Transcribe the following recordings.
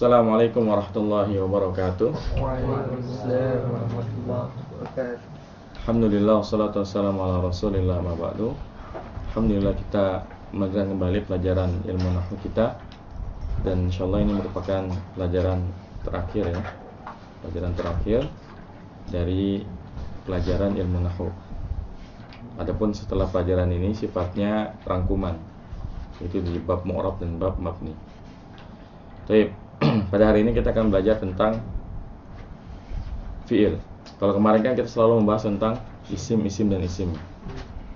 Assalamualaikum warahmatullahi wabarakatuh. Waalaikumsalam warahmatullahi wabarakatuh. Alhamdulillah, wassalatu wassalamu ala rasulillah ma ba'du. Alhamdulillah, kita melanjutkan kembali pelajaran ilmu nahwu kita. Dan insyaallah ini merupakan pelajaran terakhir ya. Pelajaran terakhir dari pelajaran ilmu nahwu. Adapun setelah pelajaran ini sifatnya rangkuman, itu di bab mu'rab dan bab mabni. Baik, pada hari ini kita akan belajar tentang fi'il. Kalau kemarin kan kita selalu membahas tentang isim, dan isim.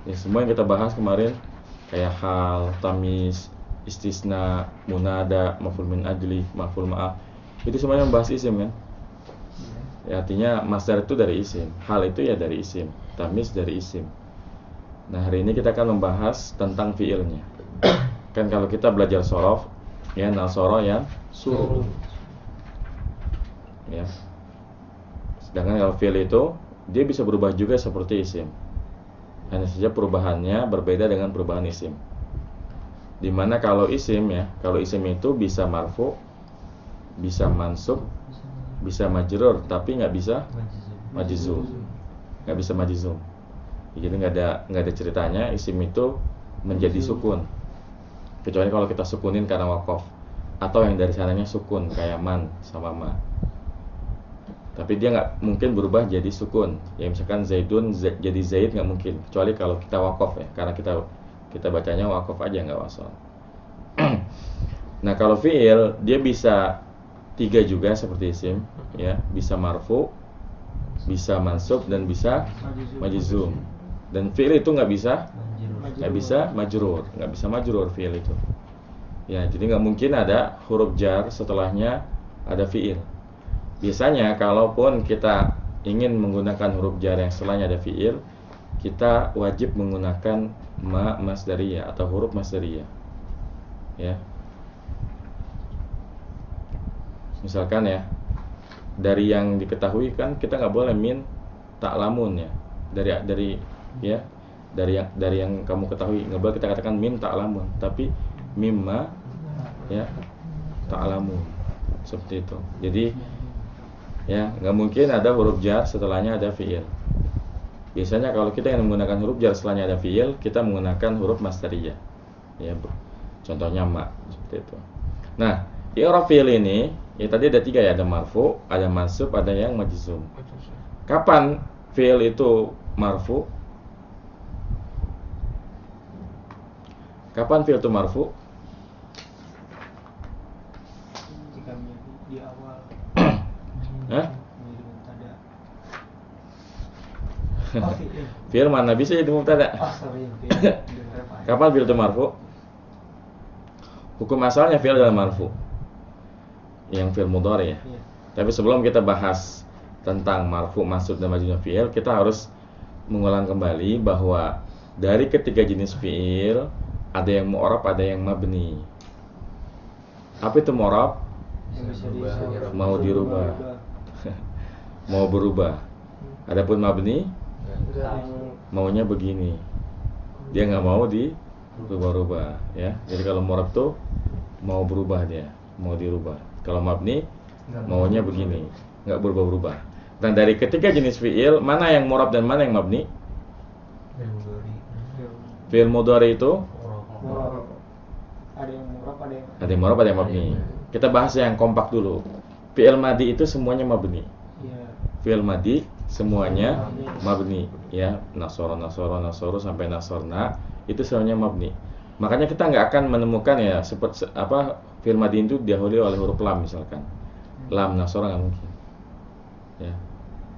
Ya, semua yang kita bahas kemarin kayak hal, tamis, istisna, munada, maf'ul min ajli, maf'ul ma'ah, itu semuanya membahas isim kan? Ya, artinya masdar itu dari isim, hal itu ya dari isim, tamis dari isim. Nah, hari ini kita akan membahas tentang fi'ilnya. Kan kalau kita belajar sorof, ya nasoro yang suruh. Ya. Sedangkan kalau fi'il itu dia bisa berubah juga seperti isim. Hanya saja perubahannya berbeda dengan perubahan isim. Dimana kalau isim ya, kalau isim itu bisa marfu, bisa mansub, bisa majrur, tapi nggak bisa majzum. Nggak bisa majzum. Jadi nggak ada ceritanya isim itu menjadi sukun. Kecuali kalau kita sukunin karena waqaf, atau yang dari sananya sukun kayak man sama ma. Tapi dia nggak mungkin berubah jadi sukun. Ya misalkan Zaidun jadi Zaid nggak mungkin, kecuali kalau kita waqaf ya, karena kita bacanya waqaf aja nggak wasal. Nah kalau fi'il dia bisa tiga juga seperti isim, ya bisa marfu, bisa mansub dan bisa majzum. Dan fi'il itu nggak bisa majrur fi'il itu. Ya, jadi nggak mungkin ada huruf jar setelahnya ada fi'il. Biasanya kalaupun kita ingin menggunakan huruf jar yang setelahnya ada fi'il, kita wajib menggunakan ma masdariyah atau huruf masdariyah. Ya. Misalkan ya, dari yang diketahui kan kita nggak boleh min ta'lamun ya. Dari yang kamu ketahui nggak boleh kita katakan min ta'lamun, tapi mimma ya ta'lamun, seperti itu. Jadi ya nggak mungkin ada huruf jar setelahnya ada fi'il. Biasanya kalau kita yang menggunakan huruf jar setelahnya ada fi'il, kita menggunakan huruf masdariyah. Ya, contohnya ma, seperti itu. Nah, i'rab fi'il ini ya tadi ada tiga ya, ada marfu, ada mansub, ada yang majzum. Kapan fi'il itu marfu? Kapan fi'il itu marfu? Jika di awal Hah? mubtada. Fi'il mana bisa jadi mubtada? Kapan fi'il itu marfu? Hukum asalnya fi'il adalah marfu, yang fi'il mudhari ya. Tapi sebelum kita bahas tentang marfu, mansub dan majzum fi'il, kita harus mengulang kembali bahwa dari ketiga jenis fi'il ada yang mu'rab, ada yang mabni. Apa itu mu'rab? Mau dirubah, mau berubah. Adapun mabni maunya begini, dia nggak mau dirubah-rubah ya. Jadi kalau mu'rab tuh mau berubah, dia mau dirubah. Kalau mabni maunya begini, nggak berubah-berubah. Dan dari ketiga jenis fi'il, mana yang mu'rab dan mana yang mabni? Fi'il mudhari itu ada yang murab, ada yang mu'rab, ada yang mabni. Kita bahas yang kompak dulu. Fi'il madi itu semuanya mabni. Fi'il madi semuanya mabni ya. Nasoro sampai nasorna itu semuanya mabni. Makanya kita nggak akan menemukan ya seperti apa fi'il madi itu didahului oleh huruf lam misalkan. Lam nasoro nggak mungkin. Ya.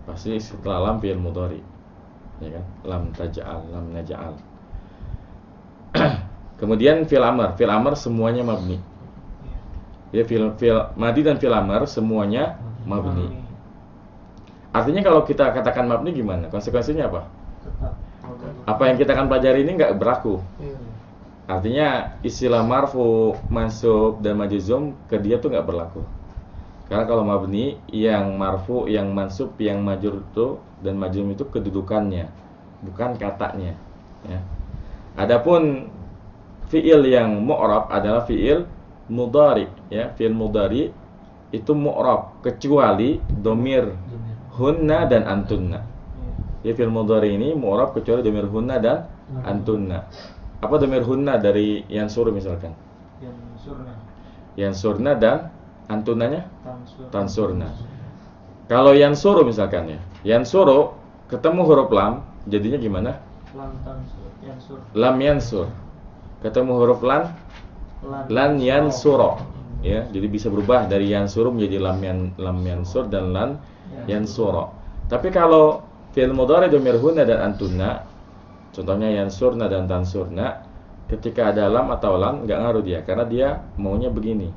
Pasti setelah lam fi'il mudhari. Ya kan? Lam taj'al, lam naj'al. Kemudian fi'il amr semuanya mabni. Ya, fi'il madi dan fi'il amr semuanya mabni. Artinya kalau kita katakan mabni gimana? Konsekuensinya apa? Apa yang kita akan pelajari ini nggak berlaku. Artinya istilah marfu, mansub dan majzum ke dia tuh nggak berlaku. Karena kalau mabni, yang marfu, yang mansub, yang majrur itu dan majzum itu kedudukannya, bukan katanya. Ya. Adapun fi'il yang mu'rab adalah fi'il mudhari ya. Fi'il mudhari itu mu'rab kecuali domir hunna dan antunna. Ya, fi'il mudhari ini mu'rab kecuali domir hunna dan antunna. Apa domir hunna dari yansur misalkan? Yansurna dan antunanya tansurna. Kalau yansuru misalkan ya, yansuru ketemu huruf lam jadinya gimana? Lam yansur. Ketemu huruf lan yansuro. Ya, jadi bisa berubah dari yansuru menjadi lam yansur dan lan yansuro. Tapi kalau fi'il mudhari dhamir hunna dan antunna, contohnya yansurna dan tansurna, ketika ada lam atau lan enggak ngaruh dia karena dia maunya begini,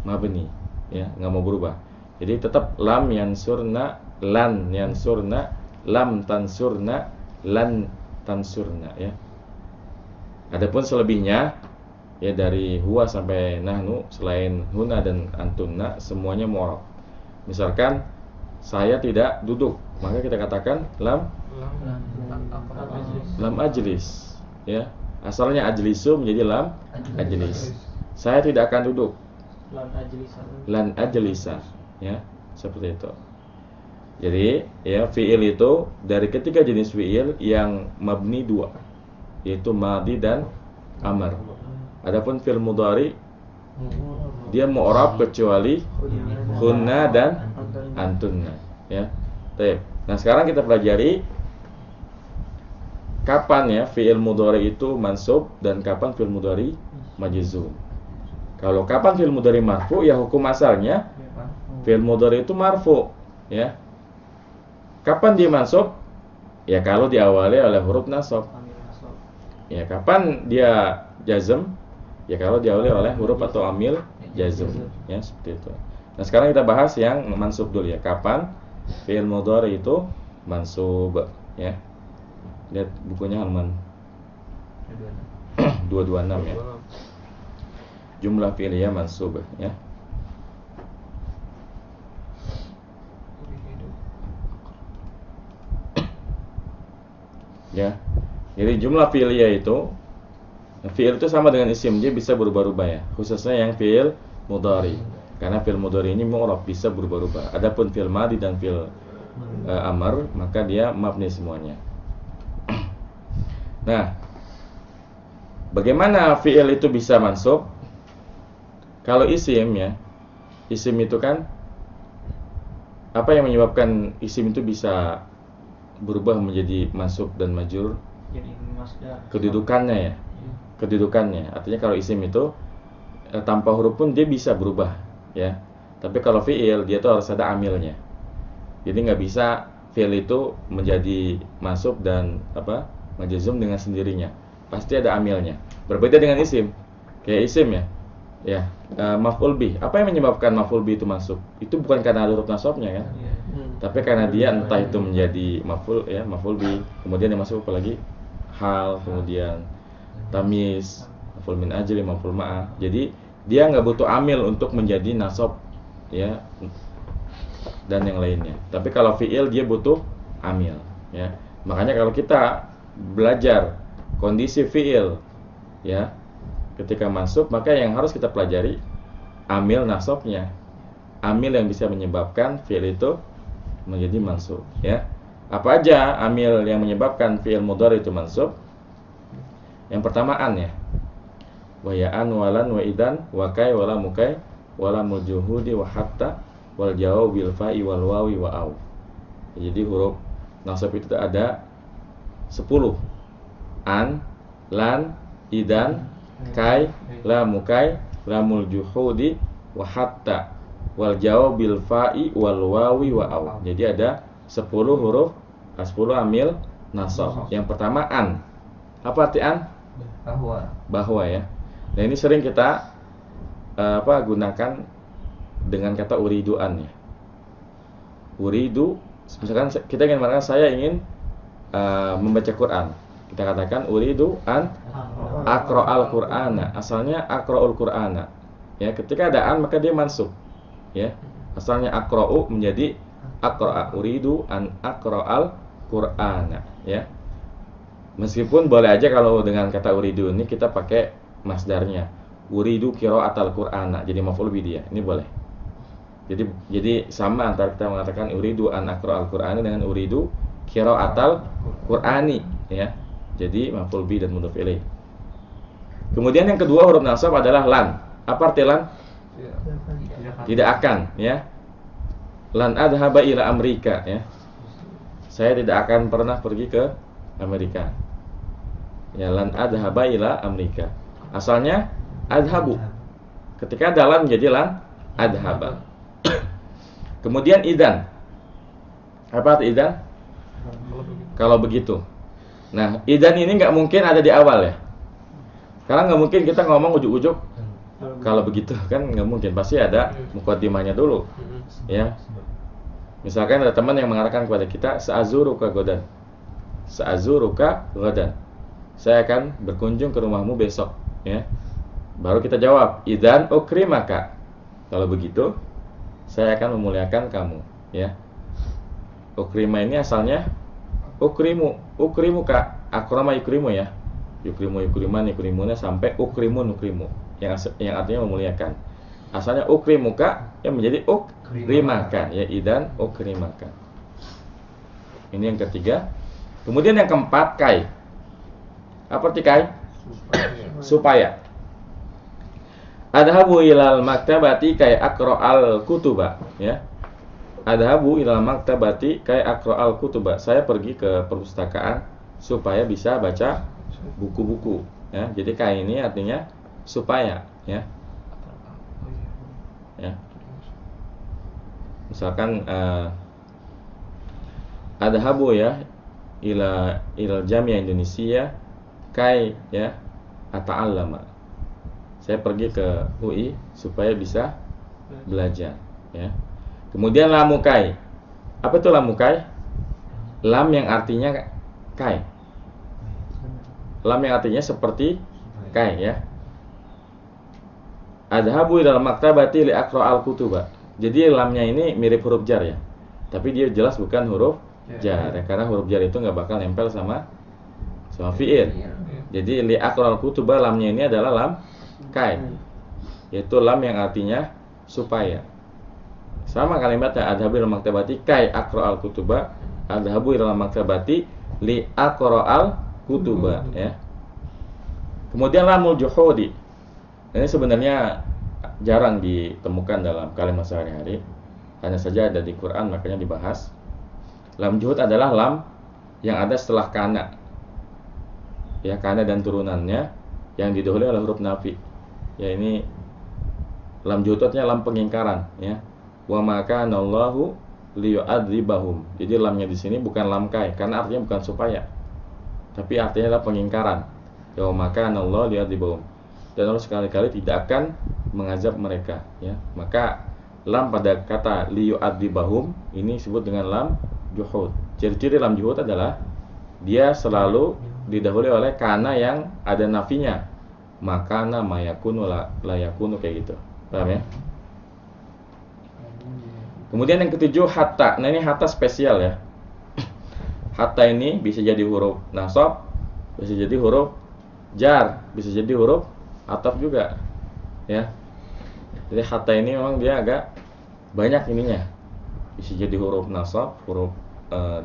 mabni, ya, enggak mau berubah. Jadi tetap lam yansurna, lan yansurna, lam tansurna, lan tansurna, ya. Adapun selebihnya ya dari huwa sampai nahnu selain huna dan antunna semuanya mu'rab. Misalkan saya tidak duduk, maka kita katakan lam ajlis, ya. Asalnya ajlisu menjadi lam ajlis. Saya tidak akan duduk. Lan ajlisa, ya, seperti itu. Jadi ya fi'il itu dari ketiga jenis fi'il yang mabni dua, yaitu madi dan amr. Adapun fi'il mudhari dia mu'rab kecuali hunna dan antunna, ya. Baik. Nah, sekarang kita pelajari kapan ya fi'il mudhari itu mansub dan kapan fi'il mudhari majzum. Kalau kapan fi'il mudhari marfu, ya hukum asalnya fi'il mudhari itu marfu, ya. Kapan dia mansub? Ya kalau diawali oleh huruf nasab. Ya, kapan dia jazm? Ya kalau diawali oleh huruf atau amil jazm, ya, seperti itu. Nah, sekarang kita bahas yang mansub dulu ya. Kapan fi'il mudhari itu mansub, ya. Lihat bukunya halaman 226 ya. Jumlah fi'liyah mansub, ya. Ya. Jadi jumlah fi'liyah itu, fi'il itu sama dengan isim, dia bisa berubah-ubah ya. Khususnya yang fi'il mudhari. Karena fi'il mudhari ini mu'rab, bisa berubah-ubah. Adapun fi'il madi dan fi'il amr, maka dia mabni semuanya. Nah, bagaimana fi'il itu bisa mansub? Kalau isim ya, isim itu kan apa yang menyebabkan isim itu bisa berubah menjadi mansub dan majrur? Kedudukannya ya. Kedudukannya. Artinya kalau isim itu tanpa huruf pun dia bisa berubah, ya. Tapi kalau fi'il dia tuh harus ada amilnya. Jadi nggak bisa fi'il itu menjadi mansub dan apa? Majzum dengan sendirinya. Pasti ada amilnya. Berbeda dengan isim. Kayak isim ya. Ya, maf'ul bih. Apa yang menyebabkan maf'ul bih itu masuk? Itu bukan karena ada huruf nasabnya kan? Tapi karena dia entah itu menjadi maf'ul ya, maf'ul bih. Kemudian yang masuk apa lagi? Hal, kemudian tamyiz, maf'ul min ajli, maf'ul ma'ah. Jadi dia nggak butuh amil untuk menjadi nasab, ya, dan yang lainnya. Tapi kalau fi'il dia butuh amil, ya. Makanya kalau kita belajar kondisi fi'il, ya, ketika mansub, maka yang harus kita pelajari amil nasabnya, amil yang bisa menyebabkan fi'il itu menjadi mansub, ya. Apa aja amil yang menyebabkan fi'il mudhari itu mansub? Yang pertama an, ya. Wa ya'an walan wa idan wa kai wala mukai wala mujuhudi wa hatta wal jawab bil fa'i wal wawi wa au. Jadi huruf nasab itu ada 10. An, lan, idan, kai, lamukai, lamul juhudi, wa hatta, wal jawab bil fa'i wal wawi wa aw. Jadi ada 10 huruf, 10 amil nasab. Yang pertama an. Apa arti an? Bahwa, ya. Nah, ini sering kita gunakan dengan kata uridu an, ya. Uridu, misalkan kita ingin mengatakan saya ingin membaca Quran. Kita katakan uridu an aqra'al Qur'ana. Asalnya aqra'ul Qur'ana. Ya, ketika ada an maka dia mansub. Ya. Asalnya aqra'u menjadi aqra'a. Uridu an aqra'al Qur'ana, ya. Meskipun boleh aja kalau dengan kata uridu ini kita pakai masdarnya. Uridu qira'atal Qur'ana. Jadi maf'ul bih dia. Ini boleh. Jadi sama antara kita mengatakan uridu an aqra al-Qur'ani dengan uridu qira'atal Qur'ani ya. Jadi maf'ul bi dan mudhof ilaih. Kemudian yang kedua huruf nasab adalah lan. Apa arti lan? Tidak akan ya. Lan adhaba ila Amerika ya. Saya tidak akan pernah pergi ke Amerika. Ya, lan adhaba ila Amerika. Asalnya adhabu. Ketika ada lan menjadi lan adhaba. Kemudian idan. Apa arti idan? Kalau begitu. Nah, idan ini nggak mungkin ada di awal ya. Karena nggak mungkin kita ngomong ujuk-ujuk kalau begitu kan nggak mungkin. Pasti ada muqaddimahnya dulu. Ya. Misalkan ada teman yang mengatakan kepada kita sa'azuruka godan. Sa'azuruka godan. Saya akan berkunjung ke rumahmu besok, ya. Baru kita jawab, idan ukrimaka. Kalau begitu, saya akan memuliakan kamu, ya. Ukrima ini asalnya ukrimu, ukrimuka, akrama yukrimu ya. Yukrimu yukriman yukrimuna sampai ukrimun ukrimu yang artinya memuliakan. Asalnya ukrimuka yang menjadi ukrimaka, ya idan ukrimaka. Ini yang ketiga. Kemudian yang keempat kai. Apa arti kai? Supaya. Adhabu ilal maktabati kai aqra'al kutuba, ya. Adhabu ilal maktabati kai aqra'al kutuba. Saya pergi ke perpustakaan supaya bisa baca buku-buku, ya. Jadi kai ini artinya supaya, ya. Ya. Misalkan adhabu ya ilal Jami'ah Indonesia kai ya ata'allama. Saya pergi ke UI supaya bisa belajar, ya. Kemudian lamukai. Apa itu lamukai? Lam yang artinya kai. Lam yang artinya seperti kai, ya. Adhabu ila maktabati li aqra'al kutuba. Jadi lamnya ini mirip huruf jar ya. Tapi dia jelas bukan huruf jar ya, karena huruf jar itu nggak bakal nempel sama fi'il. Jadi li aqra'al kutuba lamnya ini adalah lam kai, yaitu lam yang artinya supaya. Sama kalimatnya adhabu ila maktabati kai aqra'al kutuba, adhabu ila maktabati li aqra'al kutuba, ya. Kemudian lamul juhudi. Ini sebenarnya jarang ditemukan dalam kalimat sehari-hari. Hanya saja ada di Quran, makanya dibahas. Lam juhud adalah lam yang ada setelah kana. Ya, kana dan turunannya yang didahului oleh huruf nafi. Ya, ini lam juhud artinya lam pengingkaran, ya. Wa maka anallahu liyu'adzibahum. Jadi lamnya di sini bukan lam kai, karena artinya bukan supaya. Tapi artinya adalah pengingkaran. Ya, wa maka anallahu liyu'adzibahum. Dan Allah sekali-kali tidak akan mengazab mereka, ya. Maka lam pada kata liyu'adzibahum ini disebut dengan lam juhud. Ciri-ciri lam juhud adalah dia selalu didahului oleh kana yang ada nafinya. Makana mayakunu la yakunu, kayak gitu. Paham ya? Kemudian yang ketujuh hatta. Nah, ini hatta spesial ya. Hatta ini bisa jadi huruf nasab, bisa jadi huruf jar, bisa jadi huruf ataf juga, ya. Jadi hatta ini memang dia agak banyak ininya. Bisa jadi huruf nasab, huruf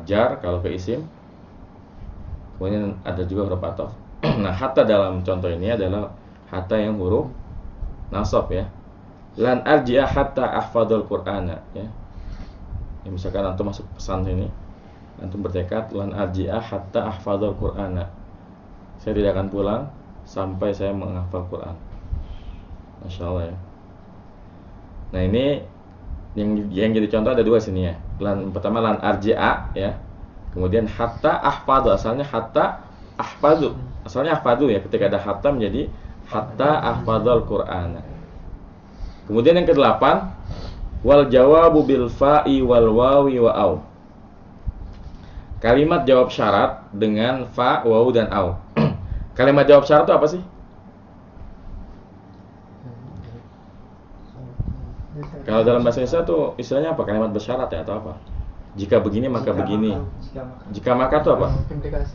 jar kalau ke isim. Kemudian ada juga huruf ataf. Nah, hatta dalam contoh ini adalah hatta yang huruf nasab, ya. Lan arji'a hatta ahfadzul Qur'ana, ya. Ya, misalkan antum masuk pesan ini, antum bertekad lan arji'a hatta ahfadzul Qur'ana. Saya tidak akan pulang sampai saya menghafal Quran. Masya Allah, ya. Nah, ini yang jadi contoh ada dua sini, ya. Pertama lan arji'a, ya. Kemudian hatta ahfadhu, asalnya hatta ahfadhu. Asalnya ahfadhu, ya. Ketika ada hatta menjadi hatta ahfadzul Qur'ana. Kemudian yang ke-8 wal jawabu bil fa'i wal wawi wa au. Kalimat jawab syarat dengan fa, waw dan au. Kalimat jawab syarat itu apa sih? Kalau dalam bahasa Indonesia tuh istilahnya apa? Kalimat bersyarat ya atau apa? Jika begini maka begini. Jika maka itu apa?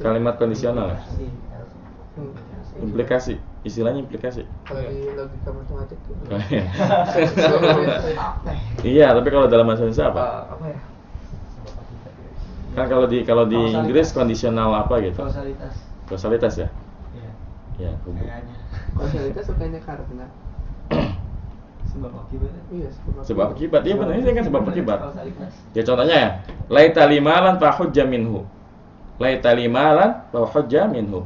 Kalimat kondisional ya? Implikasi, istilahnya implikasi. Kalau di logika matematik tuh. Iya, tapi kalau dalam bahasa Indonesia apa? Apa ya? Kan kalau di Kausalitas. Inggris kondisional apa gitu? Kausalitas. Kausalitas ya? Iya. Ya, Kayaknya. Kausalitas bukannya karena. Sebab akibat. Iya, sebab akibat. Iya benar, ini kan sebab akibat. Kausalitas. Ya contohnya ya, laita limalan fa hujja minhu. Laita limalan fa hujja minhu.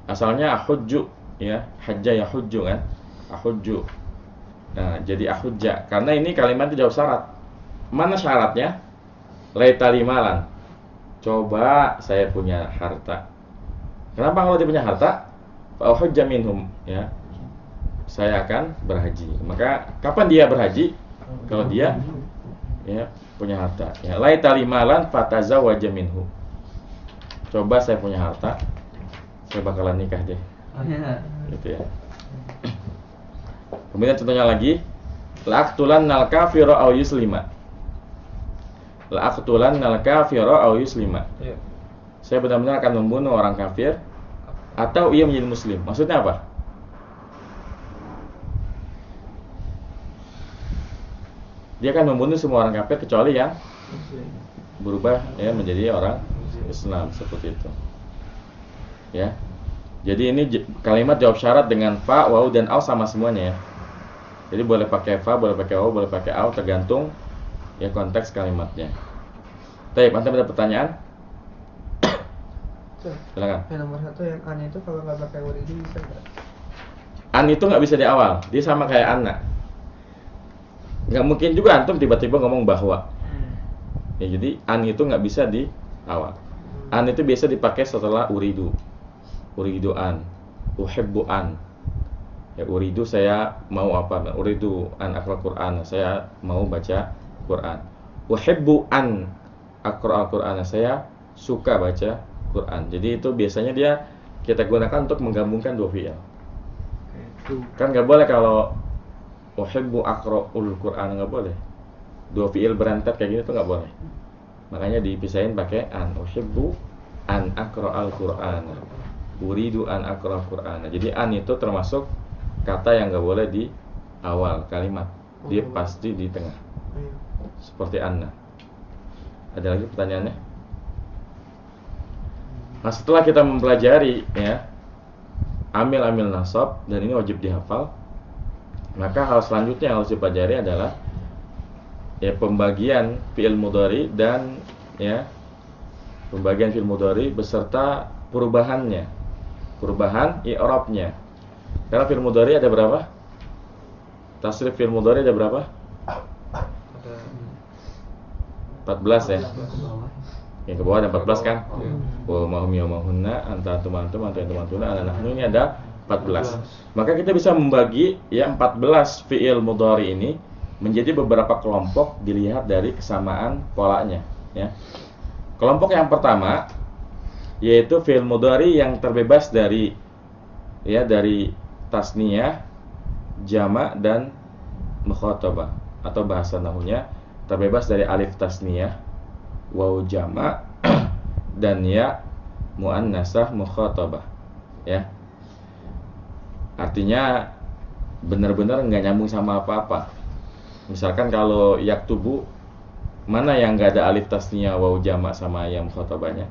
Asalnya ahujju ya, hajja ya hujju kan? Ahujju. Nah, jadi ahujja karena ini kalimat itu jawab syarat. Mana syaratnya? Laita limalan. Coba saya punya harta. Kenapa kalau dia punya harta? Fa hujja minhum ya. Saya akan berhaji. Maka kapan dia berhaji? Kalau dia ya punya harta. Ya, laita limalan fatazawwaja minhu. Coba saya punya harta, saya bakalan nikah deh. Gitu ya. Kemudian contohnya lagi, la'aqtulannal kafira aw yuslima. La'aqtulannal kafira aw yuslima. Iya. Saya benar-benar akan membunuh orang kafir atau ia menjadi muslim. Maksudnya apa? Dia akan membunuh semua orang kafir kecuali yang berubah ya menjadi orang Islam, seperti itu. Ya. Jadi ini kalimat jawab syarat dengan fa, waw dan au sama semuanya ya. Jadi boleh pakai fa, boleh pakai waw, boleh pakai au tergantung ya konteks kalimatnya. Baik, antum ada pertanyaan? Silakan. Yang nomor 1 yang an itu kalau nggak pakai word ini bisa nggak? An itu nggak bisa di awal, dia sama kayak anak. Nggak mungkin juga antum tiba-tiba ngomong bahwa. Ya, jadi an itu nggak bisa di awal. An itu biasa dipakai setelah uridu. Uridu an, uhibbu an. Ya, uridu saya mau apa? Uridu an aqra Quran, saya mau baca Quran. Uhibbu an aqra Quran, saya suka baca Quran. Jadi itu biasanya dia kita gunakan untuk menggabungkan dua fi'il. Kan nggak boleh kalau uhibbu aqra'ul Quran, nggak boleh. Dua fi'il berantet kayak gini tuh nggak boleh. Makanya dipisahin pakai an. Uhibbu an aqra'al Quran. Uridu an aqra'al Quran. Jadi an itu termasuk kata yang nggak boleh di awal kalimat. Dia pasti di tengah. Seperti anna. Ada lagi pertanyaannya? Nah, setelah kita mempelajari ya amil-amil nasab dan ini wajib dihafal, maka hal selanjutnya yang harus dipelajari adalah ya pembagian fi'il mudhari dan ya pembagian fi'il mudhari beserta perubahannya, perubahan i'rabnya. Karena fi'il mudhari ada berapa? Tasrif fi'il mudhari ada berapa? 14 ya. Yang ke bawah ada 14 kan? Wa mahum yawmahunna anta antum antuna ana nahnu, ini ada 14. Maka kita bisa membagi ya 14 fi'il mudhari ini menjadi beberapa kelompok dilihat dari kesamaan polanya ya. Kelompok yang pertama yaitu fi'il mudhari yang terbebas dari ya dari tasniyah, jamak dan mukhatabah, atau bahasa nahwunya terbebas dari alif tasniyah, waw jamak dan ya muannasah mukhatabah ya. Artinya benar-benar nggak nyambung sama apa-apa. Misalkan kalau yaktubu, mana yang nggak ada alif tasniyah, waw jamak sama ya mukhatabahnya?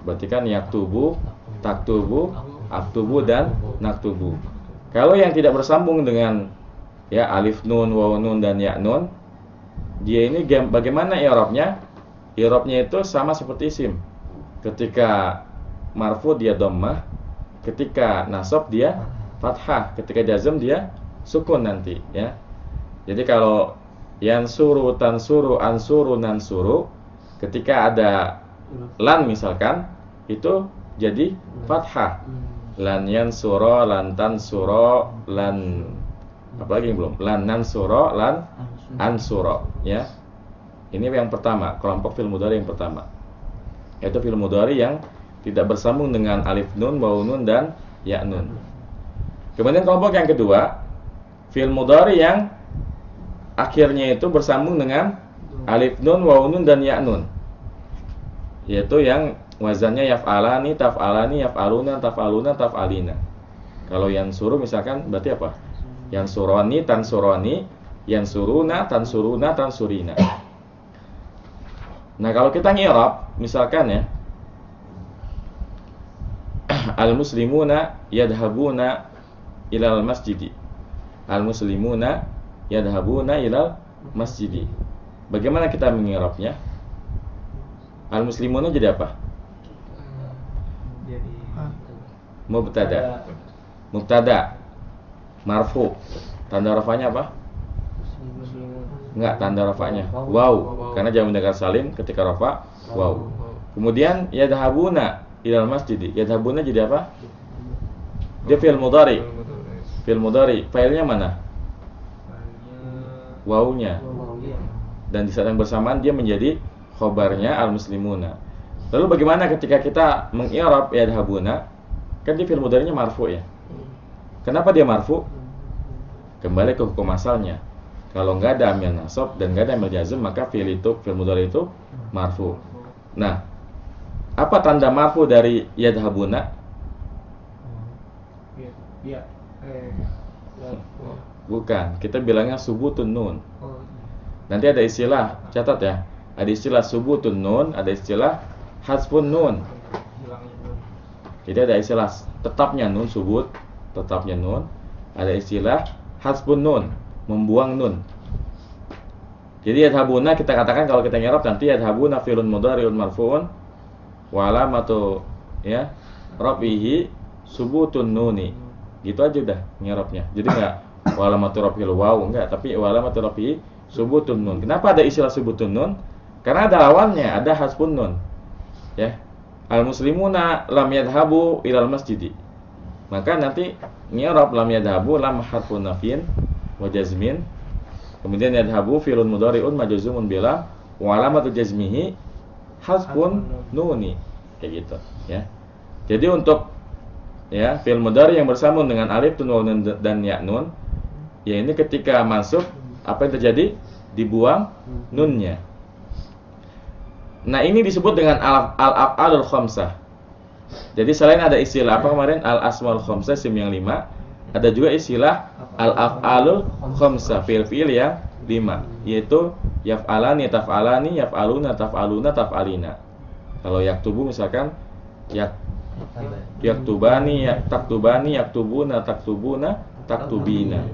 Berarti kan yaktubu, taktubu, aktubu dan naktubu. Kalau yang tidak bersambung dengan ya alif nun, waw nun dan ya nun, dia ini bagaimana i'rabnya? I'rabnya itu sama seperti isim. Ketika marfu dia dhammah, ketika nasab dia fathah, ketika jazm dia sukun nanti ya. Jadi kalau yansuru, tansuru, ansuru, nansuru, ketika ada lan misalkan itu jadi fathah. Lan yansuro, lan tansuro, lan apalagi yang belum? Lan nansuro, lan ansuro ya. Ini yang pertama, kelompok fi'il mudhari yang pertama. Yaitu fi'il mudhari yang tidak bersambung dengan alif nun, waw nun dan ya nun. Kemudian kelompok yang kedua, fi'il mudhari yang akhirnya itu bersambung dengan alif nun, waw nun dan ya nun. Yaitu yang wazannya yaf'alani, taf'alani, yaf'aluna, taf'aluna, taf'alina. Kalau yansuru misalkan berarti apa? Yansuroni, tansuroni, yansuruna, tansuruna, tansurina. Nah, kalau kita ngirab misalkan ya, al-muslimuna yadhabuna ilal masjidi. Al-muslimuna yadhabuna ilal masjidi. Bagaimana kita mengirabnya? Al-muslimuna jadi apa? Jadi Mubtada. Mubtada. Marfu. Tanda rafanya apa? Enggak, tanda rafanya waw. Karena jamak mudzakkar salim ketika rafa waw. Kemudian yadhabuna ilal masjidi. Yadhabuna jadi apa? Dia fi'il mudhari. Fi'il mudhari. Failnya mana? Wawnya. Dan di saat yang bersamaan dia menjadi khobarnya al-muslimuna. Lalu bagaimana ketika kita mengi'rab yadhabuna? Kan dia fi'il mudhari'nya marfu ya. Kenapa dia marfu? Kembali ke hukum asalnya. Kalau nggak ada amil nasab dan nggak ada amil jazm, maka fi'il mudhari itu marfu. Nah, apa tanda marfu dari yadhabuna? Iya. Bukan, kita bilangnya subutun nun. Nanti ada istilah, catat ya. Ada istilah subutun nun, ada istilah hasfun nun. Jadi ada istilah tetapnya nun subut, tetapnya nun. Ada istilah hasfun nun, membuang nun. Jadi yadhabuna kita katakan kalau kita nyerap nanti yadhabuna fi'lun mudhari'un marfu'un wa alamatu ya rafihi subutun nuni. Gitu aja udah nyerapnya. Jadi enggak wa alamatu rafil waw enggak, tapi wa alamatu rafihi subutun nun. Kenapa ada istilah subutun nun? Karena ada lawannya, ada hasbun nun. Ya. Al-muslimuna lam yadhabu ilal masjidi. Maka nanti nyerap lam yadhabu lam harfun nafyin wa jazmin. Kemudian yadhabu fi'lun mudhari'un majzumun bila wa alamatu jazmihi hasbun nuni. Kayak gitu, ya. Jadi untuk ya fi'il mudhari yang bersambung dengan alif tun waw dan ya nun, ya ini ketika masuk apa yang terjadi? Dibuang nunnya. Nah, ini disebut dengan al-af'alul khamsah. Jadi selain ada istilah apa kemarin al-asmaul khamsah sim yang 5, ada juga istilah al-af'alul khamsah, fi'il yang 5, yaitu yaf'alani, taf'alani, yaf'aluna, taf'aluna, taf'alina. Kalau yaktubu misalkan yaktubani, taktubani, yaktubuna, taktubuna, taktubina.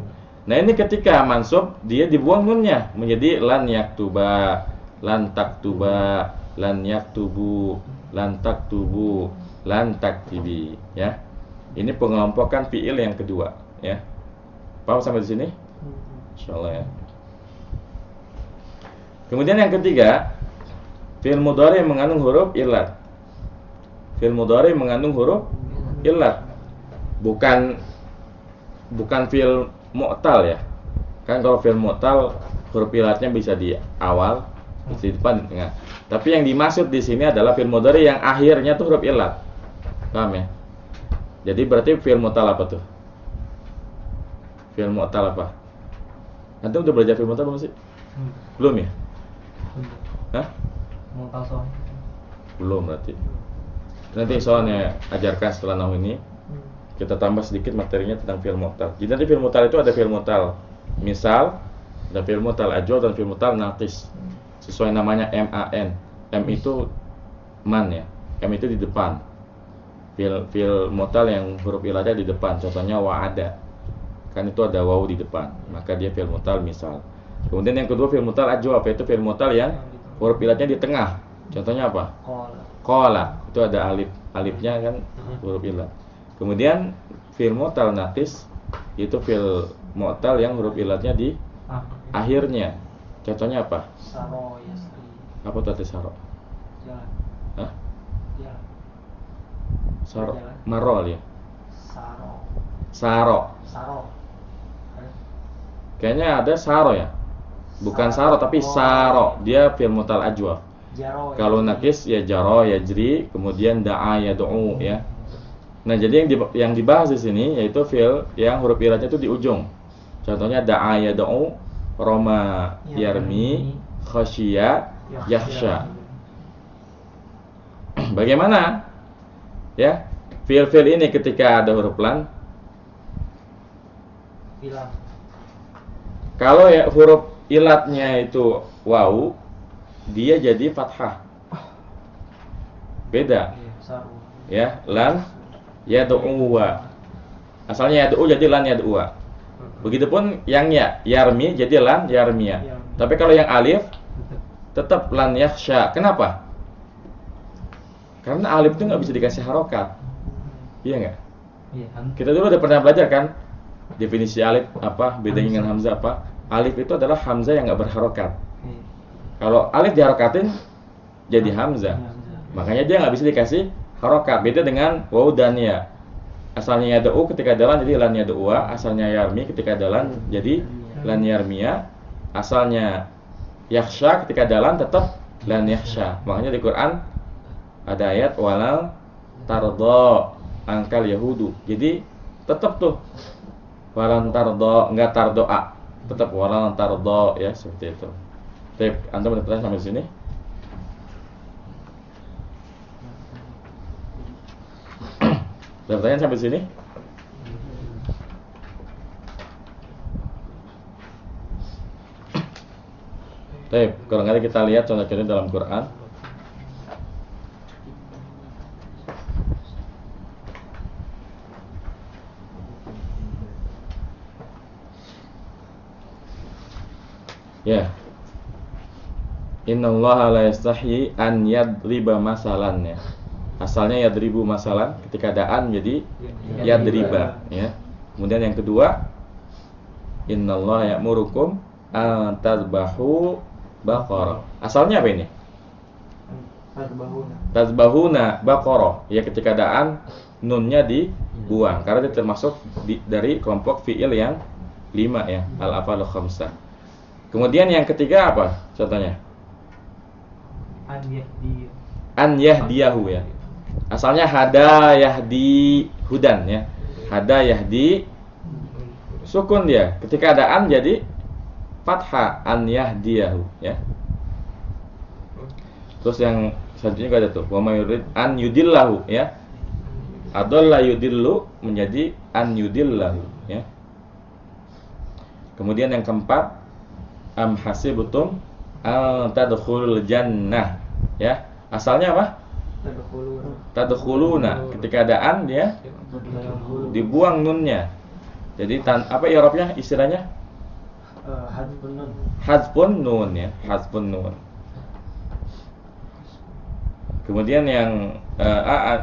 Nah, ini ketika mansub dia dibuang nunnya menjadi lan yaktuba, lan taktuba, lan yaktubu, lan taktubu, lan taktibi, ya. Ini pengelompokan fiil yang kedua, ya. Paham sampai di sini? Insyaallah ya. Kemudian yang ketiga, fiil mudhari mengandung huruf illat. Fiil mudhari mengandung huruf illat. Bukan fiil mu'tal ya. Kan kalau fiil mu'tal huruf illatnya bisa di awal, bisa di depan, di tengah. Tapi yang dimaksud di sini adalah fi'il mudhari yang akhirnya tuh huruf illat. Paham ya? Jadi berarti fi'il mu'tal apa tuh? Fi'il mu'tal apa? Nanti udah belajar fi'il mu'tal belum sih? Belum ya? Hah? Mu'tal soal. Belum berarti. Nanti soalnya ajarkan setelah nahwu ini. Kita tambah sedikit materinya tentang fi'il mu'tal. Jadi nanti fi'il mu'tal itu ada fi'il mu'tal misal, ada fi'il mu'tal ajwaf dan fi'il mu'tal naqis. Sesuai namanya MAN. M itu man ya. M itu di depan. Fi'il mu'tal yang huruf illatnya di depan. Contohnya wa'ada. Kan itu ada waw di depan. Maka dia fi'il mu'tal misal. Kemudian yang kedua fi'il mu'tal ajwaf, yaitu fi'il mu'tal yang huruf illatnya di tengah. Contohnya apa? Qala. Itu ada alifnya kan huruf illat. Kemudian fi'il mu'tal naqis itu fi'il mu'tal yang huruf illatnya di akhirnya. Contohnya apa? Saro yasri. Apa tadi saro? Jalan. Hah? Jalan. Saro. Jalan. Marol ya. Saro. Saro. Saro. Kayaknya ada saro ya. Bukan saro tapi saro. Dia fi'il mu'tal ajwaf. Jaro. Kalau nakis ya jaro, yajri, kemudian da'a, yad'u ya. Nah, jadi yang dibahas di sini yaitu fi'il yang huruf illatnya itu di ujung. Contohnya da'a, yad'u, roma, yarmi, khasyiya, yakhsha. Bagaimana? Ya, fiil-fiil ini ketika ada huruf lan, Hilang. kalau ya huruf ilatnya itu wawu, dia jadi fathah. Beda. Iya, saru. Ya, lan yad'uwa. Asalnya yad'u jadi lan yad'uwa. Begitupun yang ya, yarmi jadi lan yarmiya. Tapi kalau yang alif tetap lan yakhsha. Kenapa? Karena alif itu nggak bisa dikasih harokat. Iya nggak? Iya. Kita dulu udah pernah belajar kan definisi alif apa, bedanya dengan hamzah apa? Alif itu adalah hamzah yang nggak berharokat. Iya. Kalau alif diharokatin jadi hamzah. Hamzah. Makanya dia nggak bisa dikasih harokat. Beda dengan waw dan ya. Asalnya yad'u ketika ada lan jadi lan yad'uwa. Asalnya yarmi ketika ada lan jadi lan yarmiya. Asalnya yakhsha ketika ada lan tetap lan yakhsha. Makanya di Quran ada ayat walal tardo angkal yahudu. Jadi tetap tuh walan tardo, enggak tardoa. Tetap walan tardo ya, seperti itu. Baik, Anda mau bertanya sampai sini? Ada pertanyaan sampai sini? Baik, kalau nanti kita lihat contoh-contoh dalam Quran. Ya. Innallaha la yastahyi an yadriba masalan ya. Asalnya yadribu masalan, ketika ada an jadi yadriba ya. Kemudian yang kedua, innallaha ya'murukum an tadbahu baqarah. Asalnya apa ini? Tadbahuna baqarah. Ya, ketika ada an nunnya dibuang karena dia termasuk dari kelompok fiil yang 5 ya, al-af'alul khamsah. Kemudian yang ketiga apa contohnya? An yahdiyahu ya. Asalnya hada yahdi hudan ya. Hada yahdi sukun dia. Ketika ada an jadi fathah, an yahdiyahu ya. Terus yang selanjutnya juga ada tuh wa may yurid an yudillahu ya. Adalla yudillu menjadi an yudillahu ya. Kemudian yang keempat, am hasibtum an tadkhulul jannah ya. Asalnya apa? Tadkhuluna. Ketika ada an dia dibuang nunnya. Jadi apa i'rabnya istilahnya? Hadzfun nun ya, hadzfun nun. Kemudian yang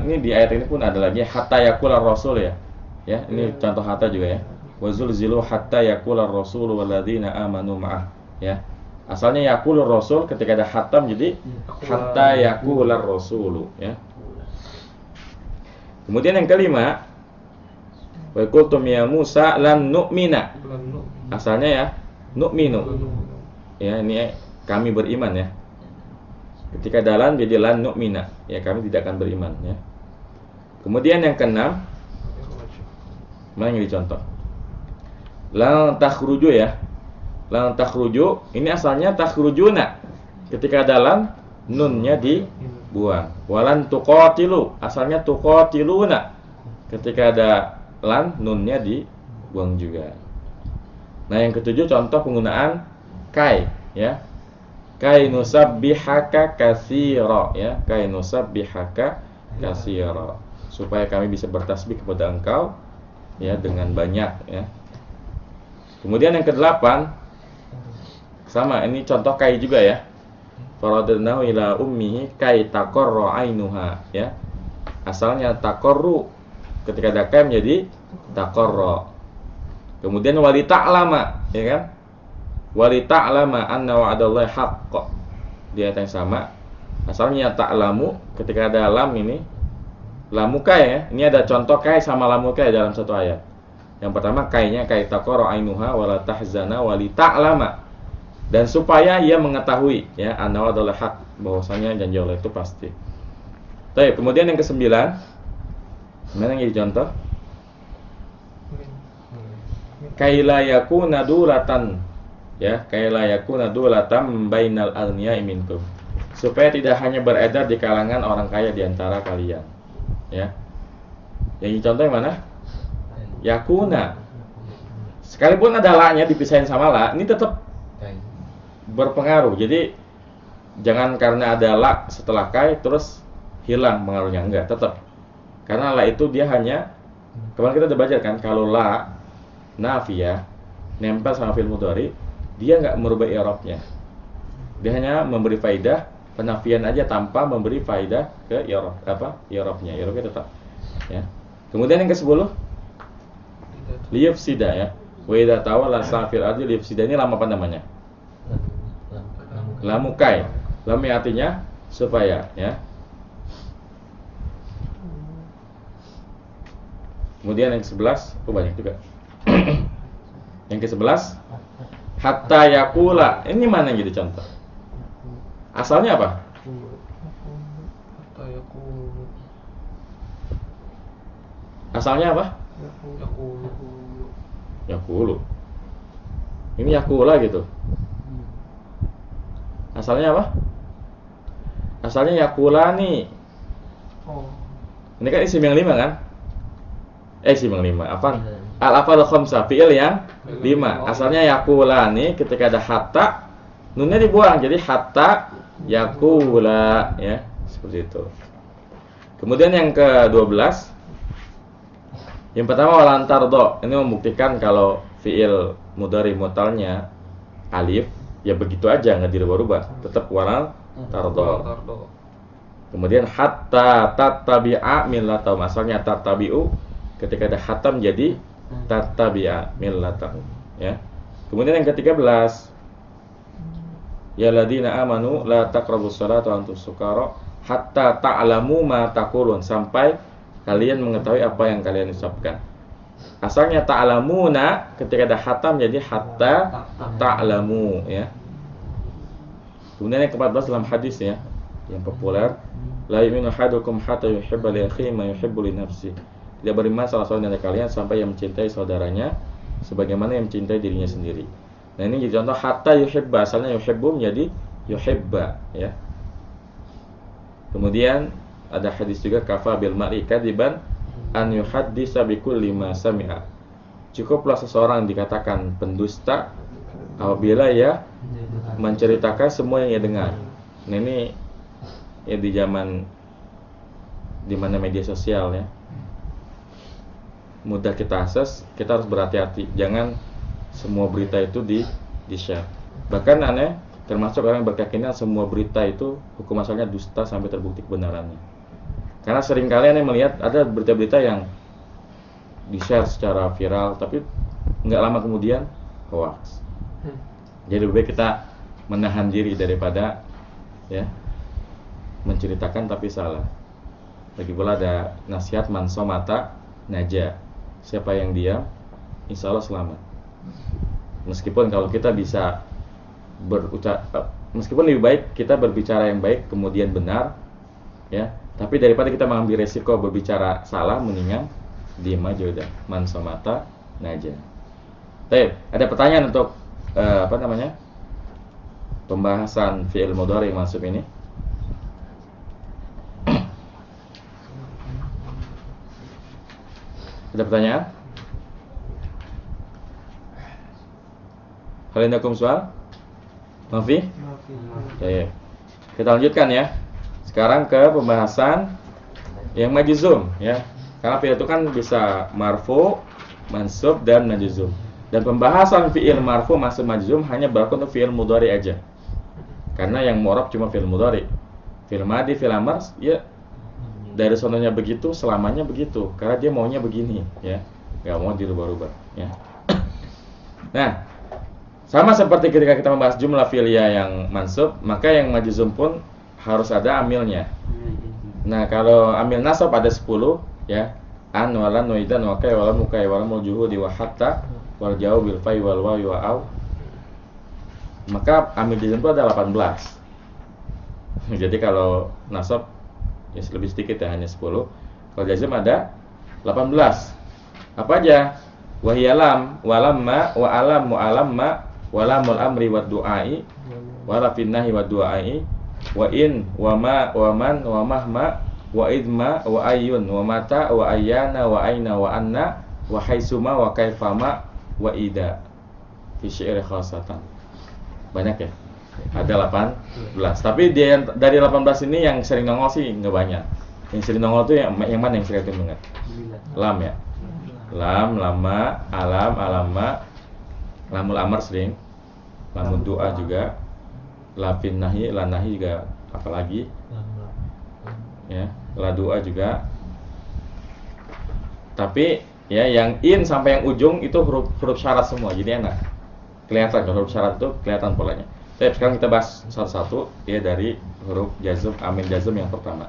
ini di ayat ini pun ada lagi hatta yaqular rasul ya. Ya, ini contoh hatta juga ya. Wa zulzilu hatta yaqular rasul walladzina amanu ma'ah ya. Asalnya yaqulur rasul, ketika ada hatam jadi hatta yaqular rasulu ya. Kemudian yang kelima, wa qultum ya Musa lan nu'mina. Asalnya ya nu'minu. Ya, ini kami beriman ya. Ketika dalan jadi lan nu'mina. Ya, kami tidak akan beriman ya. Kemudian yang keenam, mana yang dicontoh? Lan takhruju ya. Lan takhruju, ini asalnya takhrujuna. Ketika dalam nunnya dibuang. Walan tuqatilu, asalnya tuqatiluna. Ketika ada lan nunnya dibuang juga. Nah, yang ketujuh contoh penggunaan kai ya. Kai nusabbihaka katsira ya. Kai nusabbihaka katsira. Supaya kami bisa bertasbih kepada Engkau ya dengan banyak ya. Kemudian yang kedelapan, sama, ini contoh kai juga ya. Faradnahu ila ummihi kai taqarra ainuha ya. Asalnya taqarru, ketika ada kai menjadi taqarra. Kemudian wali ta'lama ya kan? Wali ta'lama anna wa'dallahi haqq. Di ayat yang sama. Asalnya ta'lamu, ketika ada lam ini lamu kai ya. Ini ada contoh kai sama lamu kai dalam satu ayat. Yang pertama kainya kai taqarra ainuha wala tahzana wali ta'lama. Dan supaya ia mengetahui ya anna wa'dallahi haq, bahwasanya janji Allah itu pasti. Baik, kemudian yang kesembilan, mana yang jadi contoh? Kaila yakuna dulatan ya, kaila yakuna dulatan bainal aghniya'i minkum. supaya tidak hanya beredar di kalangan orang kaya di antara kalian. Ya. Yang contoh yang mana? Yakuna. Sekalipun ada la-nya dipisahin sama la, ini tetap berpengaruh. Jadi jangan karena ada la setelah kai terus hilang pengaruhnya, enggak, tetap. Karena la itu dia hanya, kemarin kita udah belajar kan, kalau la nafiyah nempel sama fi'il mudhari, dia enggak merubah i'rabnya. Dia hanya memberi faidah penafian aja tanpa memberi faidah ke i'rab, i'rabnya. I'rabnya tetap. Ya. Kemudian yang ke-10 liyufsida ya. Wa idza tawalla safil ardi liyufsida, ini lam apa namanya? Lamukai. Lam artinya supaya, ya. Kemudian yang ke-11, banyak juga. Yang ke-11 hatta yakula. Ini mana yang jadi contoh? Asalnya apa? Hatta yakulu. Asalnya apa? Yakulu. Ini yakula gitu. Asalnya apa? Asalnya yakulani. Oh. Ini kan isim yang 5 kan? Isim yang 5. Apa? Al-afal khamsah, fi'il yang 5. Asalnya yakulani, ketika ada hatta, nunnya dibuang jadi hatta yakula, ya. Seperti itu. Kemudian yang ke-12, yang pertama walantardo. Ini membuktikan kalau fi'il mudhari mutalnya alif, ya begitu aja, nggak dirubah-rubah, tetap walantardo. Kemudian hatta tattabi'a millatahum. Asalnya tattabi'u, ketika ada hatta menjadi tattabi'a millatahum, ya. Kemudian yang ke-13, ya ladina amanu la taqrabus salata wa antum sukara hatta ta'lamu ma taqulun, sampai kalian mengetahui apa yang kalian ucapkan. Asalnya ta'lamuna, ketika ada hatta menjadi hatta ta'lamu, ya. Kemudian yang ke-14 dalam hadis, ya, yang populer, la yu'minu ahadukum hatta yuhibba li akhihi ma yuhibbu li nafsihi. Tidak beriman salah seorang dari kalian sampai yang mencintai saudaranya sebagaimana yang mencintai dirinya sendiri. Nah, ini jadi contoh hatta yuhibba. Asalnya yuhibbu menjadi yuhibba, ya. Kemudian ada hadis juga, kafa bil mar'i kadiban an yuhaddisa bi kulli ma sami'a. Cukuplah seseorang dikatakan pendusta apabila ia menceritakan semua yang ia dengar. Nah, ini ya di zaman dimana media sosial, ya, mudah kita akses, kita harus berhati-hati. Jangan semua berita itu di-share. Bahkan aneh, termasuk orang yang berkeyakinan semua berita itu hukum asalnya dusta sampai terbukti kebenarannya. Karena seringkali aneh melihat ada berita-berita yang di-share secara viral, tapi nggak lama kemudian hoax. Jadi lebih baik kita menahan diri daripada, ya, menceritakan tapi salah. Lagi pula ada nasihat man somata naja. Siapa yang diam, insya Allah selamat. Meskipun kalau kita bisa meskipun lebih baik kita berbicara yang baik kemudian benar, ya, tapi daripada kita mengambil resiko berbicara salah, mendingan diam aja udah. Man somata naja. Baik, ada pertanyaan untuk pembahasan fi'il mudhari yang masuk ini? Ada pertanyaan? Hal indakum soal? Mafi? Ya. Kita lanjutkan, ya. Sekarang ke pembahasan yang majzum, ya. Karena fi'il itu kan bisa marfu, mansub, dan majzum. Dan pembahasan fi'il marfu masuk majzum hanya berlaku untuk fi'il mudhari aja. Karena yang mu'rab cuma fi'il mudhari. Fi'il madhi, fi'il amr, ya dari sononya begitu, selamanya begitu. Karena dia maunya begini, ya, nggak mau dirubah-rubah, ya. Nah, sama seperti ketika kita membahas jumlah fi'liyah yang mansub, maka yang majzum pun harus ada amilnya. Nah, kalau amil nasab ada 10, ya. An, walan, waidan, wakai, walam, mukai, walam, juhudi, wa hatta, wal jauh, bil fai, wal wawi, wa au. Maka amil jazm itu ada 18. Jadi kalau nasab ya lebih sedikit, ya, hanya 10. Kalau jazm ada 18. Apa aja? Wahyalam, walamma, wa alam, mu'alamma, walamul amri wa du'ai, wala finnahi wa du'ai, wa in, wa ma, wa man, wa mahma, wa idma, wa ayyun, wa mata, wa ayyana, wa aina, wa anna, wa haitsuma, wa kaifama, wa ida. Fi syi'ri khasatan. Banyak ya? Ada 18. Tapi dia dari 18 ini yang sering nongol sih nggak banyak. Yang sering nongol tuh yang mana yang sering dengar? Lam ya. Lam, lama, alam, alama, lamul amar sering. Lamul doa juga. Lapin nahi, la nahi juga apalagi. Ya, la doa juga. Tapi ya yang in sampai yang ujung itu huruf syarat semua. Jadi enak. Kelihatan kalau huruf syarat itu kelihatan polanya. Tapi sekarang kita bahas satu-satu ya dari huruf jazm, amil jazm yang pertama.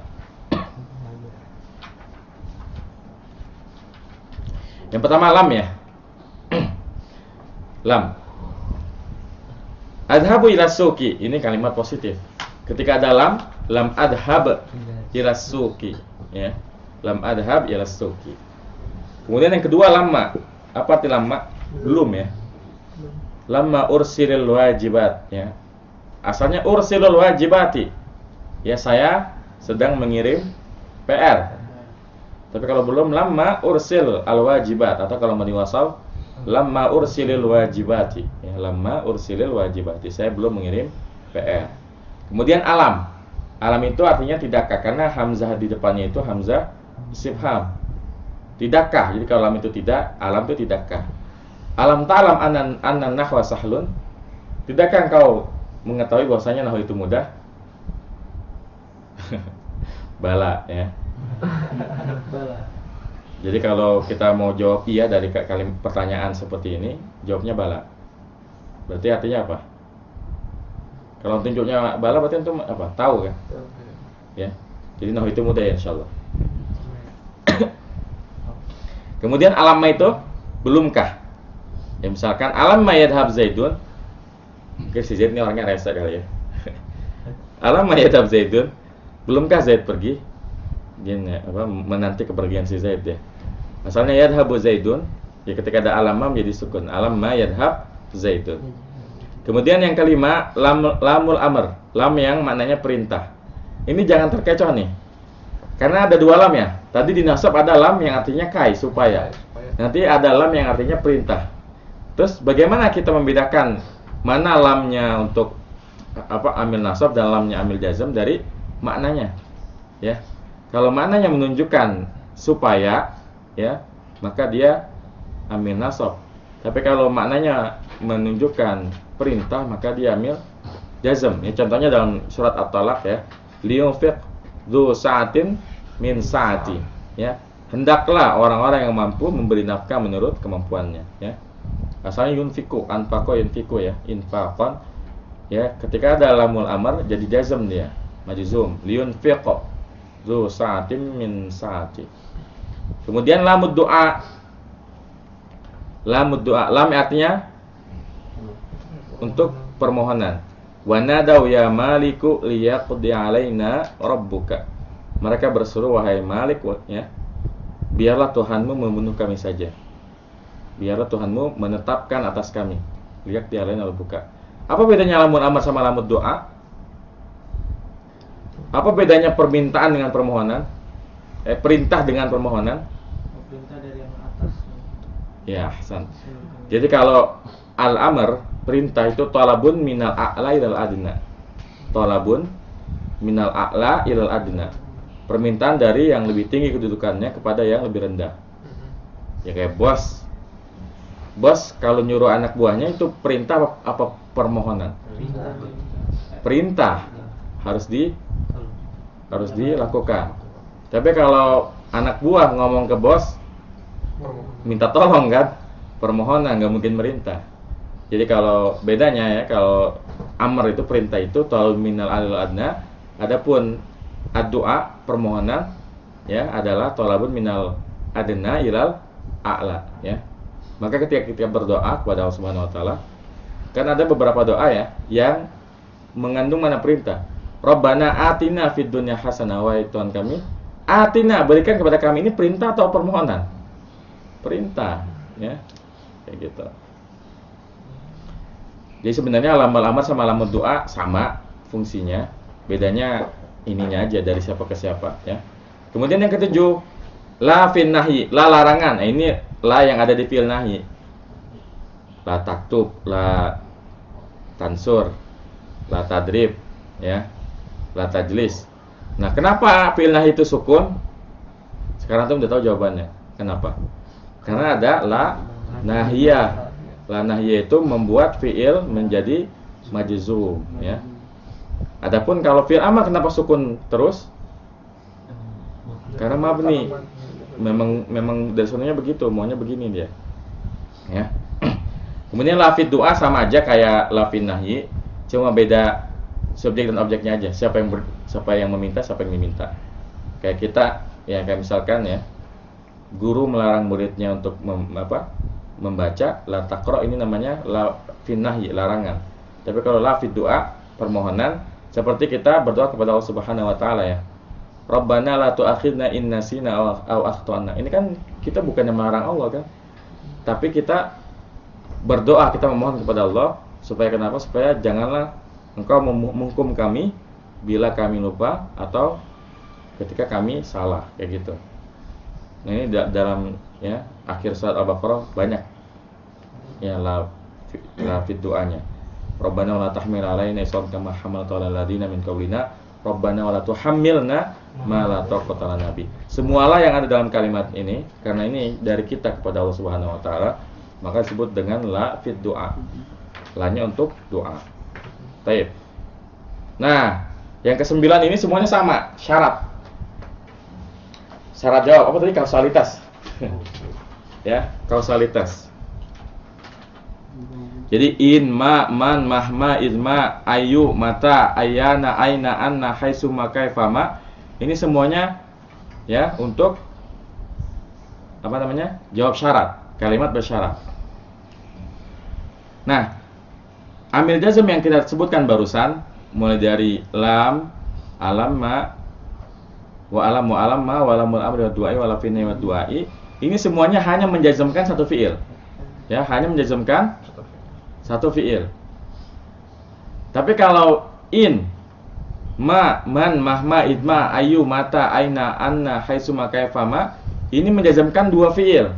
Yang pertama lam ya. Lam. Adhabu ila suqi. Ini kalimat positif. Ketika ada lam adhab ila suqi ya. Lam adhab ila suqi. Kemudian yang kedua lamma. Apa arti lamma? Belum ya. Lamma ursilil wajibat ya. Asalnya ursilul wajibati. Ya saya sedang mengirim PR. Tapi kalau belum lamma ursil al wajibat atau kalau mau diwasal lamma ursilil wajibati. Ya, lamma ursilil wajibati. Saya belum mengirim PR. Kemudian alam. Alam itu artinya tidakkah karena hamzah di depannya itu hamzah istifham. Tidakkah. Jadi kalau alam itu tidak, alam itu tidakkah. Alam ta'lam annan nahwa sahlun? Tidakkah engkau mengetahui bahwasanya nahwu itu mudah? Bala ya. Bala. Jadi kalau kita mau jawab iya dari kalimat pertanyaan seperti ini, jawabnya bala. Berarti artinya apa? Kalau tunjuknya bala berarti itu apa? Tahu kan? Ya. Jadi nahwu itu mudah ya insyaallah. Kemudian alamma itu belumkah? Ya misalkan alam mayadhab Zaidun. Mungkin si Zaid ini orangnya rese kali ya. Alam mayadhab Zaidun. Belumkah Zaid pergi? Dia menanti kepergian si Zaid ya. Asalnya yadhabu Zaidun. Ya ketika ada alamma menjadi sukun. Alam mayadhab Zaidun. Kemudian yang kelima lamul amr. Lam yang maknanya perintah. Ini jangan terkecoh nih. Karena ada dua lam ya. Tadi di nasab ada lam yang artinya kai supaya. Nanti ada lam yang artinya perintah. Terus bagaimana kita membedakan mana lamnya untuk amil nasab dan lamnya amil jazm dari maknanya? Ya. Kalau maknanya menunjukkan supaya ya, maka dia amil nasab. Tapi kalau maknanya menunjukkan perintah, maka dia amil jazm. Ya, contohnya dalam surat At-Talaq ya. Liyunfiq dzu sa'atin min sa'ati. Ya. Hendaklah orang-orang yang mampu memberi nafkah menurut kemampuannya, ya. Asalnya yunfiku, anfaqo yunfiku ya, infaqon. Ya, ketika ada lamul amr jadi jazm dia, majzum. Liyunfiqo dzu sa'atin min sa'ati. Kemudian lamud doa. Lamud doa, lam artinya untuk permohonan. Wa nadaw ya maliku liyaqdi alaina rabbuka. Mereka berseru wahai Malik ya. Biarlah Tuhanmu membunuh kami saja. Biarlah Tuhanmu menetapkan atas kami. Lihat di alaina rabbuka. Apa bedanya lamul amr sama lamud doa? Apa bedanya permintaan dengan permohonan? Perintah dengan permohonan? Perintah dari yang atas. Ya, Hasan. Jadi kalau al-amr, perintah itu talabun minal a'la ilal adna. Talabun minal a'la ilal adna. Permintaan dari yang lebih tinggi kedudukannya kepada yang lebih rendah. Ya kayak bos. Bos kalau nyuruh anak buahnya itu perintah apa permohonan? Perintah. Harus dilakukan. Tapi kalau anak buah ngomong ke bos minta tolong kan? Permohonan, nggak mungkin merintah. Jadi kalau bedanya ya, kalau amr itu perintah itu talabun minal a'la adna, adapun ad-doa permohonan ya adalah talabun minal adna ilal a'la ya. Maka ketika kita berdoa kepada Allah Subhanahu wa taala, kan ada beberapa doa ya yang mengandung mana perintah. Rabbana atina fid dunya hasanah, wa Tuhan kami, atina berikan kepada kami, ini perintah atau permohonan? Perintah ya. Kayak gitu. Jadi sebenarnya lamul amr sama lamul doa sama fungsinya. Bedanya ininya aja dari siapa ke siapa ya. Kemudian yang ketujuh, la fin nahyi, la larangan. Nah, ini la yang ada di fi'il nahyi. La taktub, la tansur, la tadrib, ya. La tajlis. Nah, kenapa fi'il nahyi itu sukun? Sekarang tuh udah tahu jawabannya. Kenapa? Karena ada la nahiyah. La nahiyah itu membuat fi'il menjadi majzum, ya. Adapun kalau fi'il amar kenapa sukun terus? Karena mabni. Memang dari sonanya begitu, maunya begini dia. Ya. Kemudian lafidz doa sama aja kayak lafidz nahyi, cuma beda subjek dan objeknya aja. Siapa yang meminta, siapa yang diminta. Kayak kita, ya kayak misalkan ya, guru melarang muridnya untuk membaca la taqra, ini namanya lafidz nahyi, larangan. Tapi kalau lafidz doa, permohonan, seperti kita berdoa kepada Allah Subhanahu wa taala ya. Rabbana la tu'akhidna in nasina aw akhtana. Ini kan kita bukannya melarang Allah kan. Tapi kita berdoa, kita memohon kepada Allah supaya kenapa? Supaya janganlah Engkau menghukum kami bila kami lupa atau ketika kami salah, kayak gitu. Nah, ini dalam ya akhir surat Al-Baqarah banyak ya lafidz doanya. Rabbana wa la tahmil alaina isran kama hamalta 'alal ladzina min qablina Rabbana wa la tuhammilna ma la taqata lana bi. Semualah yang ada dalam kalimat ini karena ini dari kita kepada Allah Subhanahu wa taala, maka disebut dengan la fid doa. La-nya untuk doa. Baik. Nah, yang kesembilan ini semuanya sama, syarat. Syarat jawab apa tadi? Kausalitas. Ya, kausalitas. Jadi in, ma, man, mahma, izma, ayu, mata, ayana, aina, anna, haitsu, maka, fama. Ini semuanya ya untuk apa namanya? Jawab syarat, kalimat bersyarat. Nah, amil jazm yang kita sebutkan barusan mulai dari lam, alam, ma, wa alam, ma, wa lamul amri wa du'ai wa lafini wa du'ai. Ini semuanya hanya menjazmkan satu fiil. Ya, hanya menjazmkan satu fiil. Tapi kalau in, ma, man, mahma, idma, ayu, mata, aina, anna, haitsu, maka, fama, ini menjazmkan dua fiil.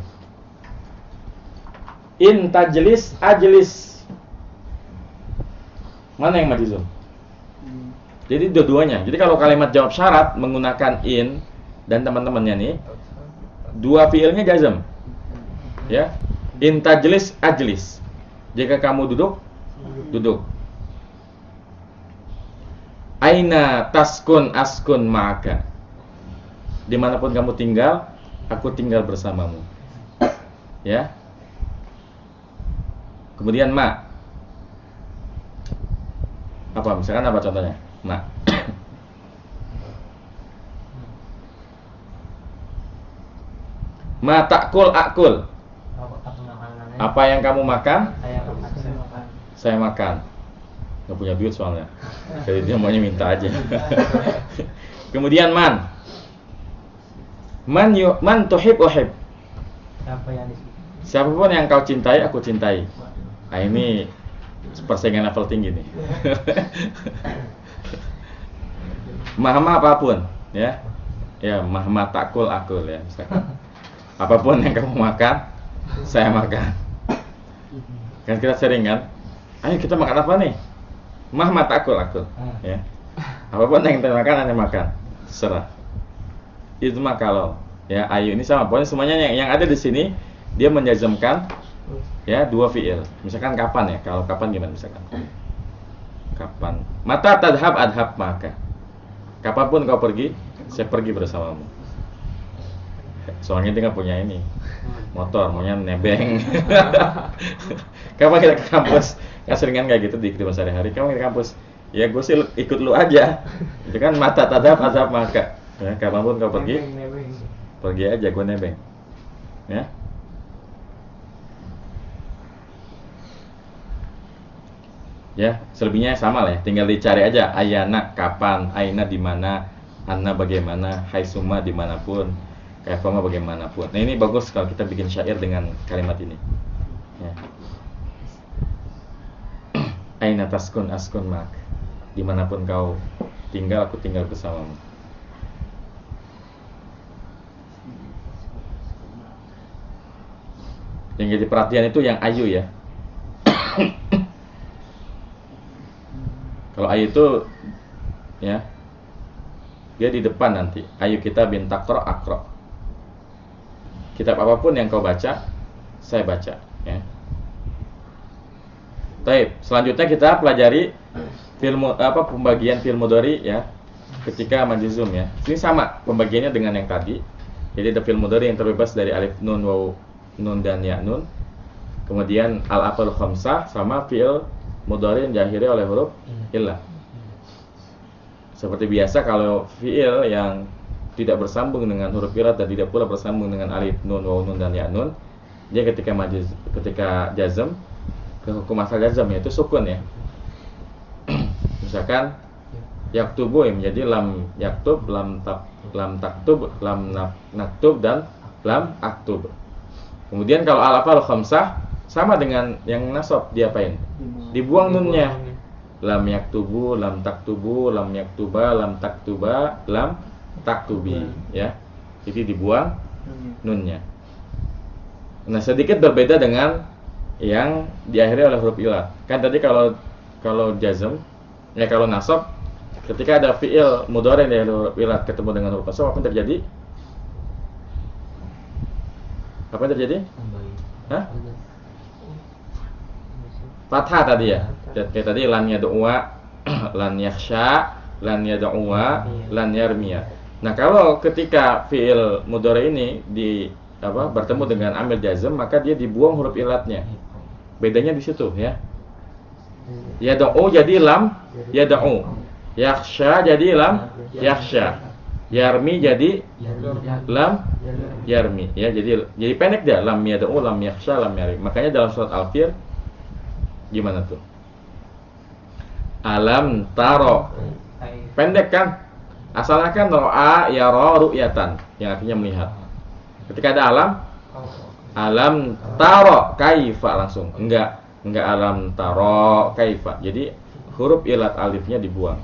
In tajlis, ajlis. Mana yang majzum? Jadi dua-duanya. Jadi kalau kalimat jawab syarat menggunakan in dan teman-temannya nih, dua fiilnya jazm. Ya. In tajlis, ajlis. Jika kamu duduk, duduk. Aina taskun askun ma'aka. Dimanapun kamu tinggal, aku tinggal bersamamu. Ya. Kemudian ma. Apa? Misalkan apa contohnya? Ma. Ma takul akul. Apa yang kamu makan? Saya makan. Gak punya duit soalnya. Jadi dia maunya minta aja. Kemudian man. Man tuhib uhib. Siapapun yang kau cintai, aku cintai. Nah, ini persaingan level tinggi nih. Mahma apapun, ya. Ya, mahma takul akul ya, misalkan. Apapun yang kamu makan, saya makan. Kan kita sering kan, ayo kita makan apa nih? Mahma takul akul, ya. Apapun yang kita makan, Anda makan. Serah. Itu mah kalau ya, ayo ini sama. Pokoknya semuanya yang ada di sini dia menjazmkan ya dua fiil. Misalkan kapan ya? Kalau kapan gimana misalkan? Kapan? Mata tadhab adhab maka. Kapanpun kau pergi, saya pergi bersamamu. Soalnya dia nggak punya ini motor, maunya nebeng. Kapan kita ke kampus? Kan seringan kayak gitu di kehidupan sehari-hari. Kapan kita ke kampus? Ya gue sih ikut lu aja. Itu kan mata tadhab adhab maka. Ya, kapanpun kau pergi, pergi aja, gue nebeng. Ya. Ya, selebihnya sama lah ya. Tinggal dicari aja ayana kapan, aina di mana, anna bagaimana, haitsuma dimanapun, kaifama bagaimanapun. Nah, ini bagus kalau kita bikin syair dengan kalimat ini. Ya. Aina taskun askun mak. Dimanapun kau tinggal, aku tinggal bersamamu. Yang jadi perhatian itu yang ayu ya. Kalau ayu itu ya, dia di depan nanti. Ayu kita bin takro akro. Kitab apapun yang kau baca, saya baca ya. Baik, selanjutnya kita pelajari pembagian fi'il mudhari ya ketika majzum ya. Ini sama pembagiannya dengan yang tadi. Jadi ada fi'il mudhari yang terbebas dari alif, nun, waw, nun dan ya nun. Kemudian al-af'al khamsah sama fi'il mudhari yang diakhiri oleh huruf illah. Seperti biasa kalau fi'il yang tidak bersambung dengan huruf illah dan tidak pula bersambung dengan alif, nun, waw, nun dan ya nun, dia ketika jazm ke hukum asal jazm yaitu sukun ya. Misalkan yaktubu ya menjadi lam yaktub, lam taktub, lam naktub dan lam aktub. Kemudian kalau al-af'al khamsah sama dengan yang nasab, diapain? Dibuang nunnya. Lam yaktubu, lam taktubu, lam yaktuba, lam taktuba, lam taktubi ya. Jadi dibuang nunnya. Nah, sedikit berbeda dengan yang diakhiri oleh huruf illah. Kan tadi kalau jazm ya, kalau nasab ketika ada fi'il mudhari yang diakhiri huruf illah ketemu dengan huruf nasab, apa yang terjadi? Apa yang terjadi? Hah? Fathah tadi ya. Kayak tadi lan yad'uwa, lan yakhsha, lan yad'uwa, lan yarmiya. Nah, kalau ketika fi'il mudhari ini bertemu dengan amil jazm, maka dia dibuang huruf illatnya. Bedanya di situ ya. Yad'u jadi lam yad'u. Yakhsha jadi lam yakhsha. Yarmi jadi lam yarmi ya. Jadi pendek dia, lam yad'u, lam yakhsha, lam yarmi. Makanya dalam surat Al-Fir gimana tuh? Alam taro. Pendek kan? Asalnya kan ro'a yara ru'yatan, yang artinya melihat. Ketika ada alam taro kaifa langsung. Enggak alam taro kaifa. Jadi huruf ilat alifnya dibuang.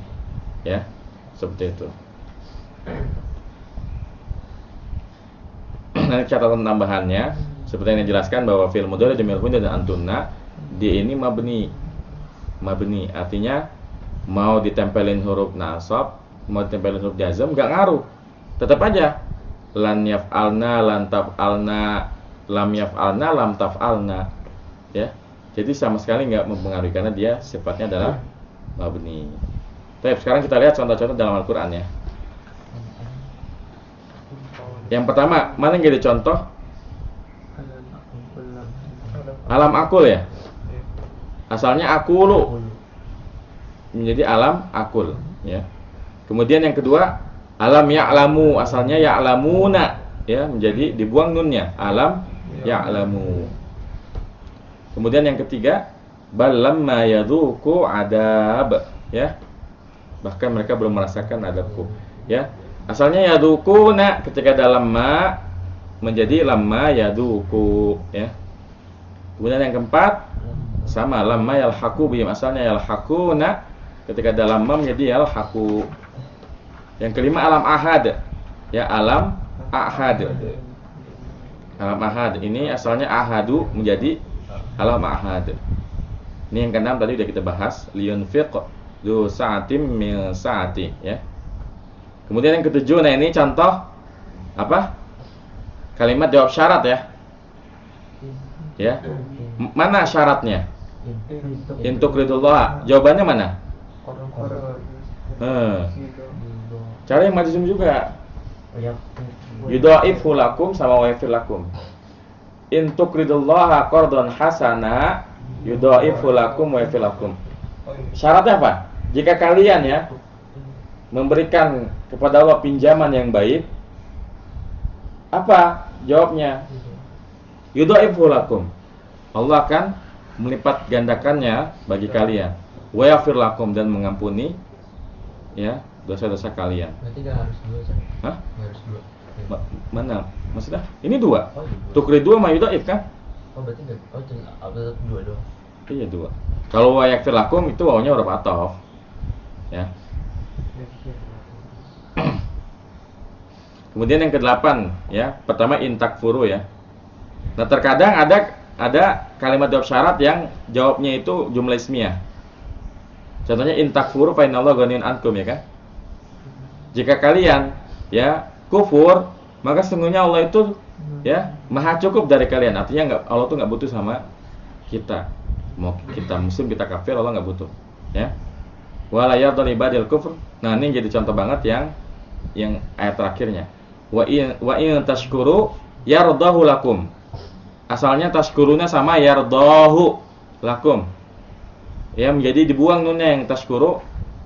Ya. Seperti itu. Nah, catatan tambahannya seperti yang dijelaskan bahwa fi'il mudhari jamil hunna dan antunna dia ini mabni. Mabni artinya mau ditempelin huruf nasab, mau ditempelin huruf jazm enggak ngaruh. Tetap aja lan yaf'alna, lan taf'alna, lam yaf'alna, lam taf'alna ya. Jadi sama sekali enggak mempengaruhi karena dia sifatnya adalah mabni. Baik, sekarang kita lihat contoh-contoh dalam Al-Qur'an ya. Yang pertama, mana yang jadi contoh? Alam akul ya. Asalnya akulu menjadi alam akul ya. Kemudian yang kedua, alam ya'lamu, asalnya ya'lamuna ya, menjadi dibuang nunnya, alam ya'lamu. Kemudian yang ketiga, bal lamma yadhuqu adab ya. Bahkan mereka belum merasakan adabku ya. Asalnya yadhuquna, ketika dalam ma menjadi lamma yadhuqu ya. Kemudian yang keempat sama lamma yalhaqu bihim, asalnya yalhaquna, ketika dalam ma menjadi yalhaqu. Yang kelima alam ahad ya, alam ahad. Alam ahad ini asalnya ahadu menjadi alam ahad. Ini yang keenam tadi sudah kita bahas, liyunfiq du sa'atim min sa'ati ya. Kemudian yang ketujuh, nah ini contoh apa? Kalimat jawab syarat ya. Ya. Mana syaratnya? Intukridullah. Jawabannya mana? Cara yang majzum juga. Yudha'ifhu lakum sama wa yaghfir lakum. Intukridullaha qardhan hasana yudha'ifhu lakum wa yaghfir lakum. Syaratnya apa? Jika kalian ya memberikan kepada Allah pinjaman yang baik, apa jawabnya? Yudha'ifhu lakum. Allah akan melipat gandakannya bagi kalian. Wa yaghfir lakum, dan mengampuni ya dosa-dosa kalian. Berarti enggak harus dua, Cak. Hah? Nggak harus dua. Mana? Maksudnya? Ini dua. Oh, iya, dua. Tukridu sama yudha'if kan? Oh, berarti enggak. Oh, tetap dua doang. Iya, dua. Kalau wa yaghfir lakum itu wawunya huruf athof. Ya. Kemudian yang kedelapan ya, pertama intakfuru ya. Nah terkadang ada kalimat jawab syarat yang jawabnya itu jumlah ismiyah. Contohnya intakfuru fa innallaha ghaniyun ankum ya kan. Jika kalian ya kufur, maka sesungguhnya Allah itu ya maha cukup dari kalian. Artinya Allah tuh nggak butuh sama kita. Mau kita muslim kita kafir, Allah nggak butuh. Ya. Wala yardal ibadil kufr. Nah ini jadi contoh banget yang ayat terakhirnya. Wa in tashkuru yardahu lakum. Asalnya tashkuruna sama yardahu lakum. Ya menjadi dibuang nunnya yang tashkuru.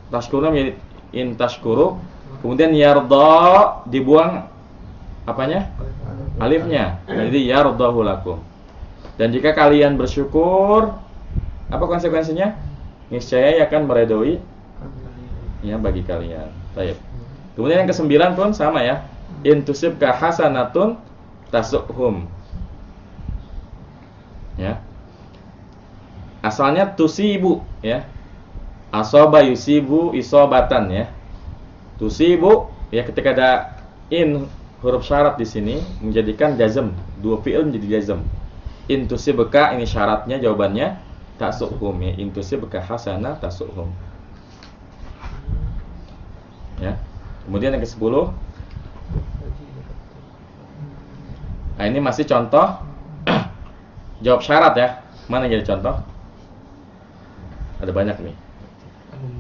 Tashkuruna menjadi in tashkuru. Kemudian yarda dibuang apanya? Alifnya. Jadi yardahu lakum. Dan jika kalian bersyukur, apa konsekuensinya? Niscaya akan meridhoi ya bagi kalian. Baik. Kemudian yang kesembilan pun sama ya. In tusibka hasanatun tasuhum. Ya. Asalnya tusibu ya. Asaba yusibu isobatan ya. Tusibu ya ketika ada in huruf syarat di sini menjadikan jazm, dua fi'il menjadi jazm. In tusibka ini syaratnya jawabannya tasuhum ya. In tusibka hasanah tasuhum. Ya. Kemudian yang ke-10. Nah, ini masih contoh jawab syarat ya. Mana yang jadi contoh? Ada banyak nih.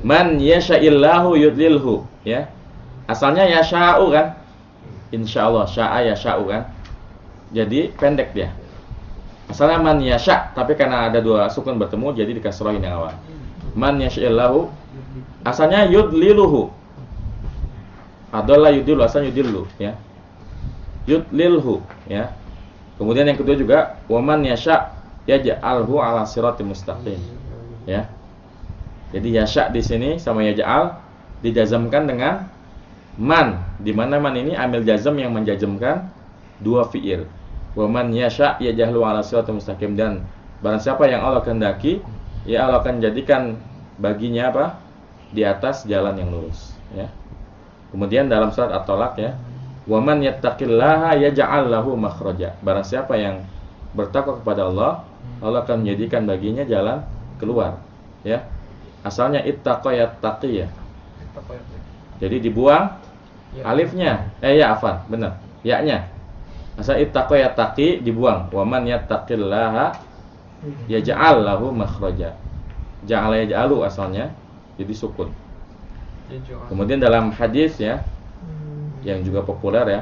Man yasha'illahu yudlilhu ya. Asalnya yasha'u kan? Insyaallah sya'a yasha'u kan. Jadi pendek dia. Asalnya man yasha', tapi karena ada dua sukun bertemu jadi dikasrohin yang awal. Man yasha'illahu asalnya yudliluhu. Adalah yudlilu asalnya yudlilu ya. Yudlilhu ya. Kemudian yang kedua juga waman yasha yaj'alhu ala siratim mustaqim. Ya. Jadi yasha di sini sama yaj'al dijazamkan dengan man, di mana man ini amil jazam yang menjazamkan dua fi'il. Waman yasha yaj'alhu ala siratim mustaqim, dan barang siapa yang Allah kehendaki, ya Allah akan jadikan baginya apa? Di atas jalan yang lurus, ya. Kemudian dalam surat At-Talaq ya, waman yattaqillaha yaj'al lahu makhraja. Barang siapa yang bertakwa kepada Allah, Allah akan menjadikan baginya jalan keluar, ya. Asalnya ittaqa yattaqi ya. Jadi dibuang alifnya. Ya afan, benar. Ya-nya. Asal ittaqa yattaqi dibuang. Waman yattaqillaha yaj'al lahu makhraja. Ja'ala yaj'alu asalnya jadi sukun. Kemudian dalam hadis ya, yang juga populer ya,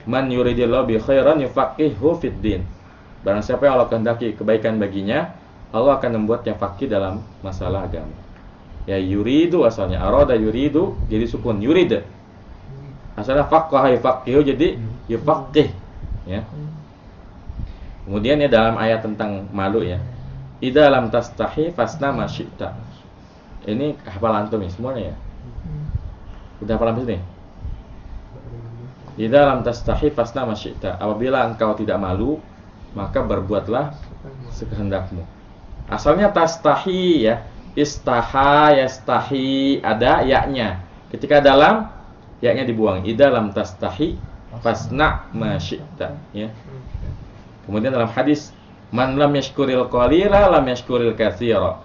man yuridillahu bi khairan yufaqihu fid din. Barang siapa yang Allah kehendaki kebaikan baginya, Allah akan membuatnya faqih dalam masalah agama. Ya yuridu asalnya arada yuridu jadi sukun yurid. Asalnya faqaha yufaqihu jadi yufaqih ya. Kemudian ya dalam ayat tentang malu ya. Idza lam tastahi fasna ma syi'ta. Ini hafal antum ya semuanya ya. Udah hafal habis nih? Idza lam tastahi fasna ma syi'ta. Apabila engkau tidak malu, maka berbuatlah sekehendakmu. Asalnya tastahi ya. Istaha yastahi, ada ya-nya. Ketika dalam ya-nya dibuang. Idza lam tastahi fasna ma syi'ta ya. Kemudian dalam hadis man lam yashkuril qalila lam yashkuril katsira.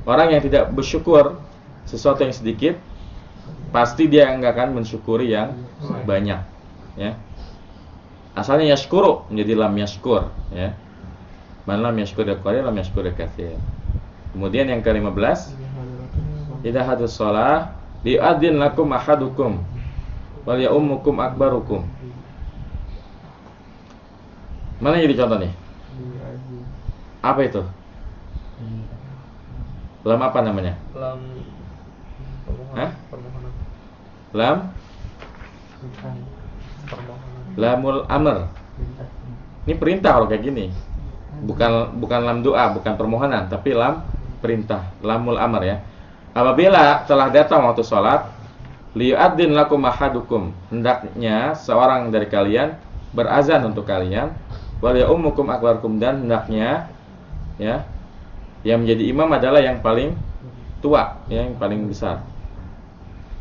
Orang yang tidak bersyukur sesuatu yang sedikit, pasti dia enggak akan mensyukuri yang banyak ya. Asalnya yashkuru menjadi lam yashkur ya. Man lam yashkuril qalila lam yashkuril katsira. Kemudian yang ke-15, idza hadus shalah li'adzin lakum ahadukum wal ya'ummukum akbarukum. Mana jadi contoh nih? Apa itu? Lam apa namanya? Lam Hah? permohonan. Lam Permohonan. lamul amr. Ini perintah kalau kayak gini. Bukan lam doa, bukan permohonan, tapi lam perintah, lamul amr ya. Apabila telah datang waktu sholat, liyu'adzin lakum ahadukum, hendaknya seorang dari kalian berazan untuk kalian, wal ya'ummukum akbarukum, dan hendaknya ya yang menjadi imam adalah yang paling tua, ya, yang paling besar.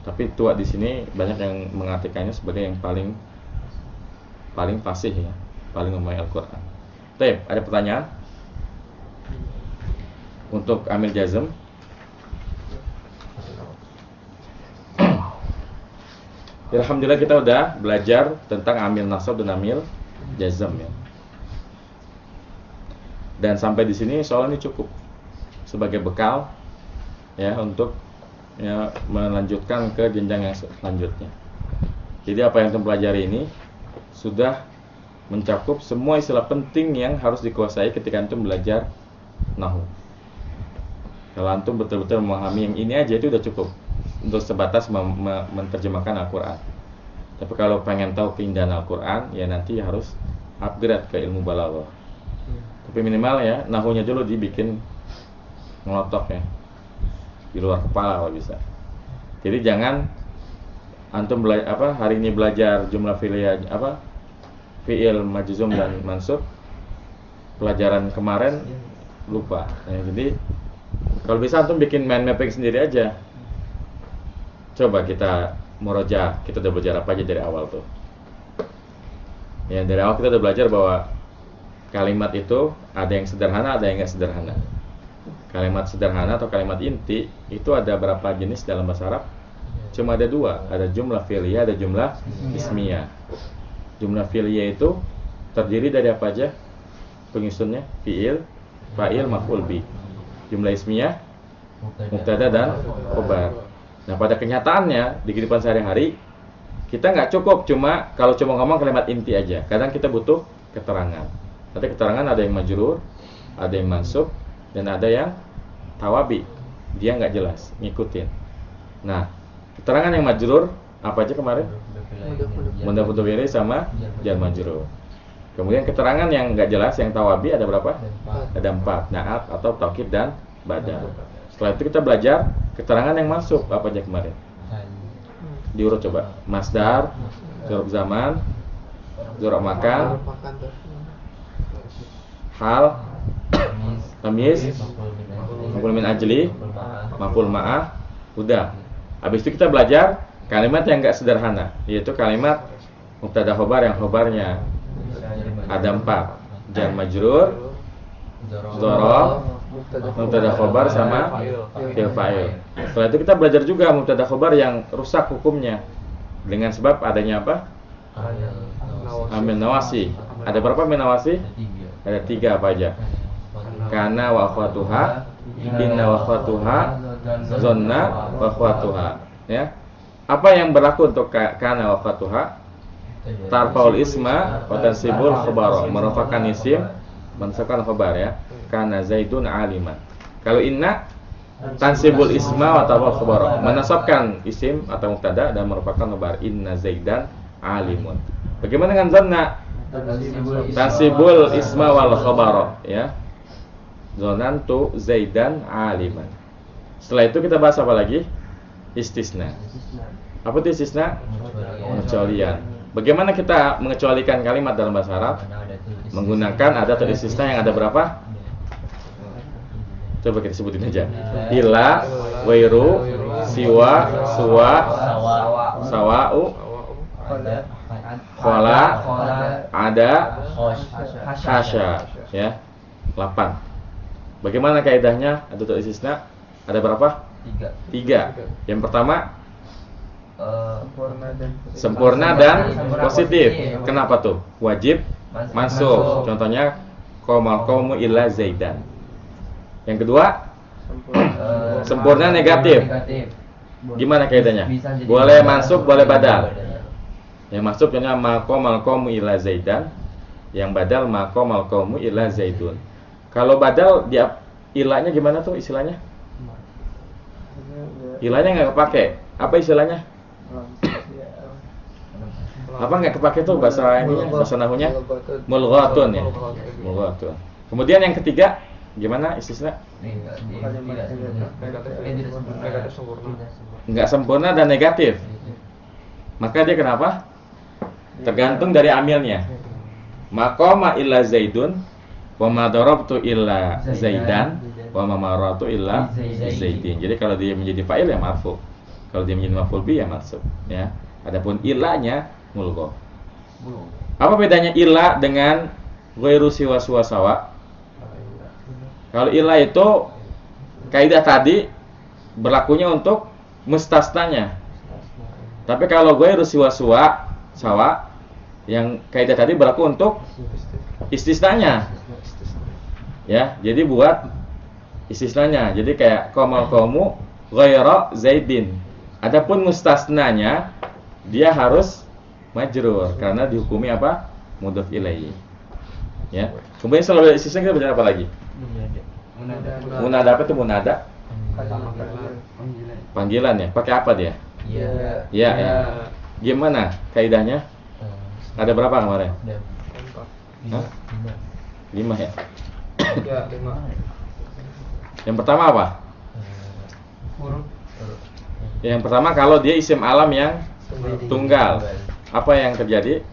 Tapi tua di sini banyak yang mengartikannya sebagai yang paling fasih ya, paling memahami Al-Qur'an. Baik, ada pertanyaan? Untuk amil jazm. Alhamdulillah kita udah belajar tentang amil nasab dan amil jazm ya. Dan sampai di sini soal ini cukup sebagai bekal ya untuk ya melanjutkan ke jenjang yang selanjutnya. Jadi apa yang kita pelajari ini sudah mencakup semua istilah penting yang harus dikuasai ketika antum belajar nahwu. Kalau antum betul-betul memahami yang ini aja itu udah cukup untuk sebatas menerjemahkan Al-Quran. Tapi kalau pengen tahu keindahan Al-Quran, ya nanti harus upgrade ke ilmu balaghah. Tapi minimal ya nahwunya dulu dibikin ngelotok ya, di luar kepala kalau bisa. Jadi jangan antum hari ini belajar jumlah fi'il majzum dan mansub, pelajaran kemarin lupa ya, jadi kalau bisa antum bikin mind mapping sendiri aja. Coba kita murojaah, kita udah belajar apa aja dari awal tuh ya. Dari awal kita udah belajar bahwa kalimat itu ada yang sederhana, ada yang nggak sederhana. Kalimat sederhana atau kalimat inti itu ada berapa jenis dalam bahasa Arab? Cuma ada dua, ada jumlah fi'liyah, ada jumlah ismiyah. Jumlah fi'liyah itu terdiri dari apa aja penyusunnya? Fi'il, fa'il, maf'ul bi. Jumlah ismiyah mubtada dan khobar. Nah pada kenyataannya di kehidupan sehari-hari kita nggak cukup kalau cuma ngomong kalimat inti aja. Kadang kita butuh keterangan. Nanti keterangan ada yang majrur, ada yang mansub, dan ada yang tawabi. Dia nggak jelas, ngikutin. Nah keterangan yang majrur apa aja kemarin? Mudhaf ilaih sama jar majrur. Kemudian keterangan yang nggak jelas yang tawabi ada berapa? Ada 4, na'at atau taukid dan badal. Setelah itu kita belajar keterangan yang masuk apa aja kemarin? Diurut coba. Masdar, dzarf zaman, dzarf makan, hal, tamyiz, maf'ul min ajli, maf'ul ma'ah. Udah. Habis itu kita belajar kalimat yang enggak sederhana, yaitu kalimat mubtada khobar yang khobarnya ada 4, jar majrur, dzaraf, mubtada khobar sama fi'il fa'il. Setelah itu kita belajar juga mubtada khobar yang rusak hukumnya dengan sebab adanya apa? Amil nawasi. Ada berapa amil nawasi? Ada 3 apa aja? Kana wa akhwatuha, inna wa akhwatuha, zonna wa akhwatuha. Ya. Apa yang berlaku untuk kana wa akhwatuha? Tarfaul isma wa tansibul khabara, merupakan isim, mensukkan khabar ya. Kana Zaidun aliman. Kalau inna tansibul isma wa tarfaul khabara, menasabkan isim atau mubtada dan merupakan khabar. Inna Zaidan alimun. Bagaimana dengan zanna? Tansibul isma wal khabara ya. Zonantu Zaidan aliman. Setelah itu kita bahas apa lagi? Istisna. Apa itu istisna? Pengecualian. Bagaimana kita mengecualikan kalimat dalam bahasa Arab? Menggunakan adat atau istisna yang ada berapa? Coba kita sebutin aja. Ila, wairu, siwa, suwa, sawa'u, khala, ada, hasya, ya. 8. Bagaimana kaidahnya adat atau istisna? Ada berapa? 3. Yang pertama sempurna dan positif. Kenapa tuh? Wajib masuk. Contohnya qomal qaumu illa Zaidan. Yang kedua sempurna negatif. Gimana kaidahnya? Boleh masuk, boleh badal. Yang masuk contohnya ma qomal qaumu illa Zaidan. Yang badal ma qomal qaumu illa Zaidun. Kalau badal dia ilahnya gimana tuh istilahnya? Ilahnya nggak kepake. Apa istilahnya? Apa nggak kepake tuh bahasa ininya, bahasa nahunya? Mulghatun ya. Mulghatun. Kemudian yang ketiga gimana istisna? Nggak sempurna dan negatif. Maka dia kenapa? Tergantung dari amilnya. Maqama illa Zaidun wa ma darabtu illa Zaidan wa ma maratu illa Zaidin. Jadi kalau dia menjadi fa'il ya marfu. Kalau dia menjadi maf'ul bih ya mansub, ya. Adapun ilahnya mulgha. Apa bedanya ilah dengan ghairu siwa sawa? Kalau ilah itu kaidah tadi berlakunya untuk mustasnanya. Tapi kalau ghairu siwa sawa yang kaidah tadi berlaku untuk istisnanya. Ya, jadi buat istisnanya. Jadi kayak qamal qaumu ghaira zaidin. Adapun mustasnanya dia harus majrur karena dihukumi apa? Mudhaf ilaihi. Ya. Kemudian setelah istisna kita baca apa lagi? Munada apa itu munada? Panggilan ya. Pakai apa dia? Iya. Ya, ya. Gimana kaidahnya? Ada berapa kemarin? Hah? 5 ya. Ya, 5. Yang pertama apa? Yang pertama kalau dia isim alam yang tunggal. Apa yang terjadi?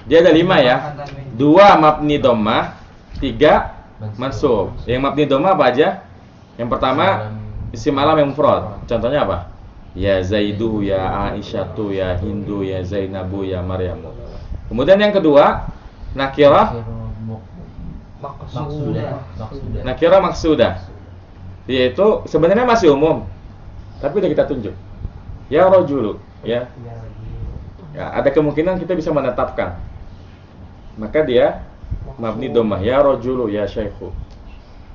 Dia ada 5 ya. 2 mabni dhammah, 3 mansub. Yang mabni dhammah apa aja? Yang pertama isim alam yang mufrad. Contohnya apa? Ya Zaidu, ya Aisyatu, ya Hindu, ya Zainabu, ya Maryamu. Kemudian yang kedua nakirah nakirah maksudah. Yaitu sebenarnya masih umum, tapi udah kita tunjuk. Ya rajulu, ya. Ya, ada kemungkinan kita bisa menetapkan. Maka dia mabni dhammah, ya rajulu, ya syaikhu.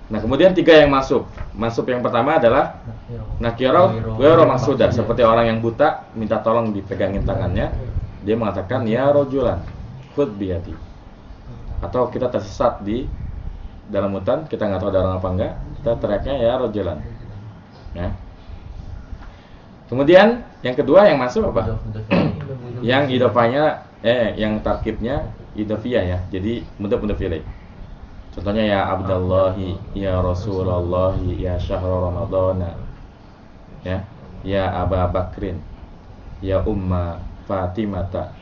Nah, kemudian 3 yang masuk. Masuk yang pertama adalah nakirah ghairu maksudah, seperti orang yang buta minta tolong dipegangin tangannya. Dia mengatakan ya rajulan, khudh biyadi. Atau kita tersesat di dalam hutan, kita nggak tahu ada orang apa enggak, kita teriaknya ya rajulan. Ya. Kemudian yang kedua yang masuk apa? Yang idofanya yang tarkibnya idofiyah ya. Jadi mudhaf ilaih. Contohnya ya Abdallahi, ya Rasulullahi, ya Syahrul Ramadana, ya Aba Bakrin, ya Umma Fatimata,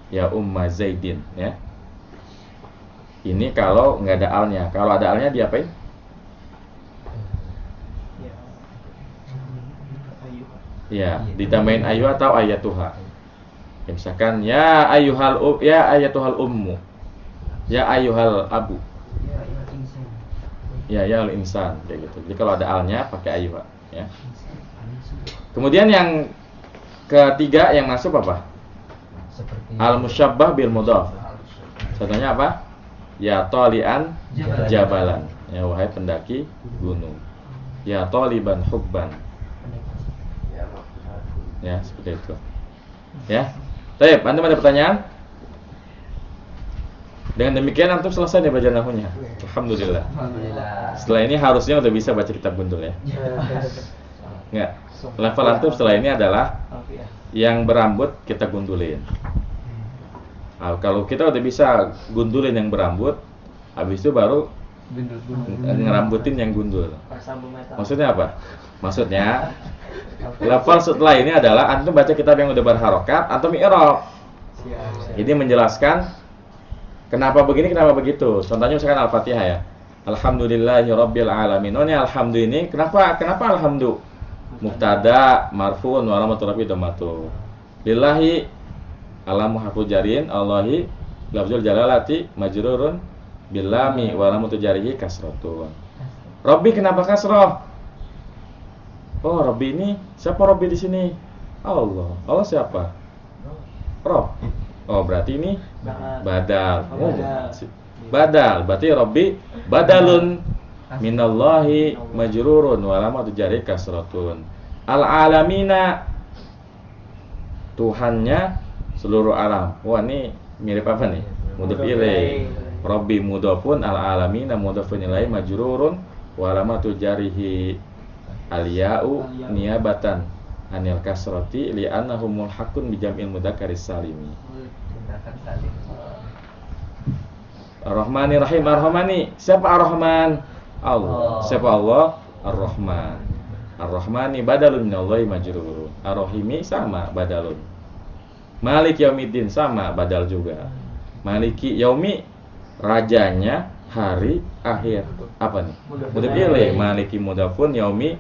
ya Umma Zaidin, ya. Ini kalau nggak ada alnya. Kalau ada alnya diapain? Ya, ditambahin ayu atau ayatuha. Ya, misalkan ya ayatuhal ummu, ya ayuhal abu. Ya al insan kayak gitu. Jadi kalau ada alnya pakai ayu, ya. Kemudian yang ketiga yang masuk apa? Al musyabbah bil mudhaf. Contohnya apa? Ya talian jabalan. Ya wahai pendaki gunung. Ya taliban hubban. Ya, seperti itu. Ya. Baik, antum ada pertanyaan? Dengan demikian antum selesai nih belajar nahwunya. Alhamdulillah. Setelah ini harusnya udah bisa baca kitab gundul ya. Enggak. Level antum setelah ini adalah yang berambut kita gundulin. Nah, kalau kita udah bisa gundulin yang berambut, habis itu baru ngerambutin yang gundul. Maksudnya apa? Maksudnya level setelah ini adalah antum baca kitab yang udah berharokat, antum i'rab. Jadi menjelaskan kenapa begini, kenapa begitu. Contohnya misalkan Al-Fatihah ya. Alhamdulillahirabbil alamin. Oh, ini alhamdu ini kenapa alhamdu? Mubtada marfu'un wa alamatul rafi dhammatu. Lillahi alamu harfu jarin, Allahi lafzul jalalati majrurun bil lami wa alamatul jarihi kasratun. Rabbi kenapa kasrah? Oh, Rabbi ini siapa Rabbi di sini? Allah. Allah siapa? Rob. Oh, berarti ini badal. Oh, badal. Berarti Rabbi badalun minallahi majrurun wa alamatu jari kasratun. Al-alamina Tuhannya seluruh alam. Wah, ini mirip apa nih? Mudhaf ilaih. Rabbi mudhafun, al-alamina mudhafun ilaih majrurun wa alamatu jarihi al-ya'u niyabatan anil kasrati li'annahu mulhaqun bi jam'il mudzakkaris salimi. Ar-Rahmanir Rahim. Ar-Rahmani, siapa Ar-Rahman? Allah. Siapa Allah? Ar-Rahman. Ar-Rahmani badalun minallahi majrurun. Ar-Rahimi sama badalun. Malik Yaumiddin sama badal juga. Maliki Yaumi rajanya hari akhir. Apa nih? Mudhaf ilaih. Maliki mudhafun, Yaumi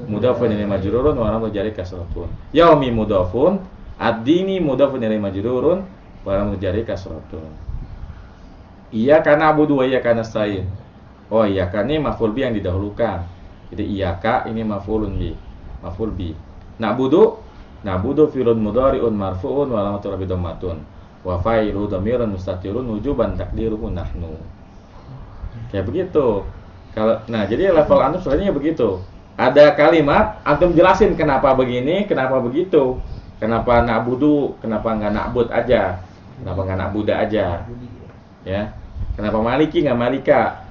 mudhafun ilaihi majrurun wa alamatu jarri kasratun. Yaumi mudhafun, ad-dini mudhafun ilaihi majrurun wa alamatu jarri kasratun. Iyyaka na'budu wa iyyaka nasta'in. Oh, iyyaka ini maf'ul bi yang didahulukan. Jadi iyyaka ini maf'ulun bi. Maf'ul bi. Na'budu fi'lun mudhari'un marfu'un wa alamatu rafi dhammatun. Wa fa'ilu dhamirun mustatirun wujuban takdiruhu nahnu. Kayak begitu. Nah, jadi level antum sebenarnya begitu. Ada kalimat, antum jelasin kenapa begini, kenapa begitu. Kenapa na'budu, kenapa nggak na'bud aja. Kenapa nggak na'buda aja. Ya. Kenapa maliki nggak malika.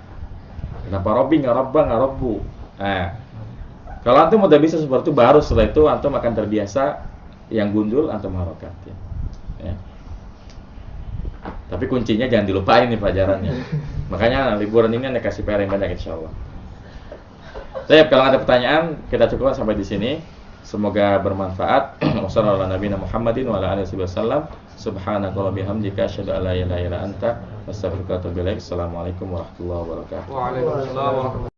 Kenapa robbi nggak robba nggak robbu. Nah, kalau antum udah bisa seperti itu, baru setelah itu antum akan terbiasa yang gundul antum harokat ya. Tapi kuncinya jangan dilupain nih pelajarannya. Makanya liburan ini anda kasih PR yang banyak insyaallah. Baik, kalau ada pertanyaan kita cukupkan sampai di sini. Semoga bermanfaat. Wassalamualaikum warahmatullahi wabarakatuh. Subhanakallahumma bihamdika asyhadu an la ilaha illa anta astaghfiruka wa atubu ilaik. Assalamualaikum warahmatullahi wabarakatuh. Waalaikumsalam warahmatullahi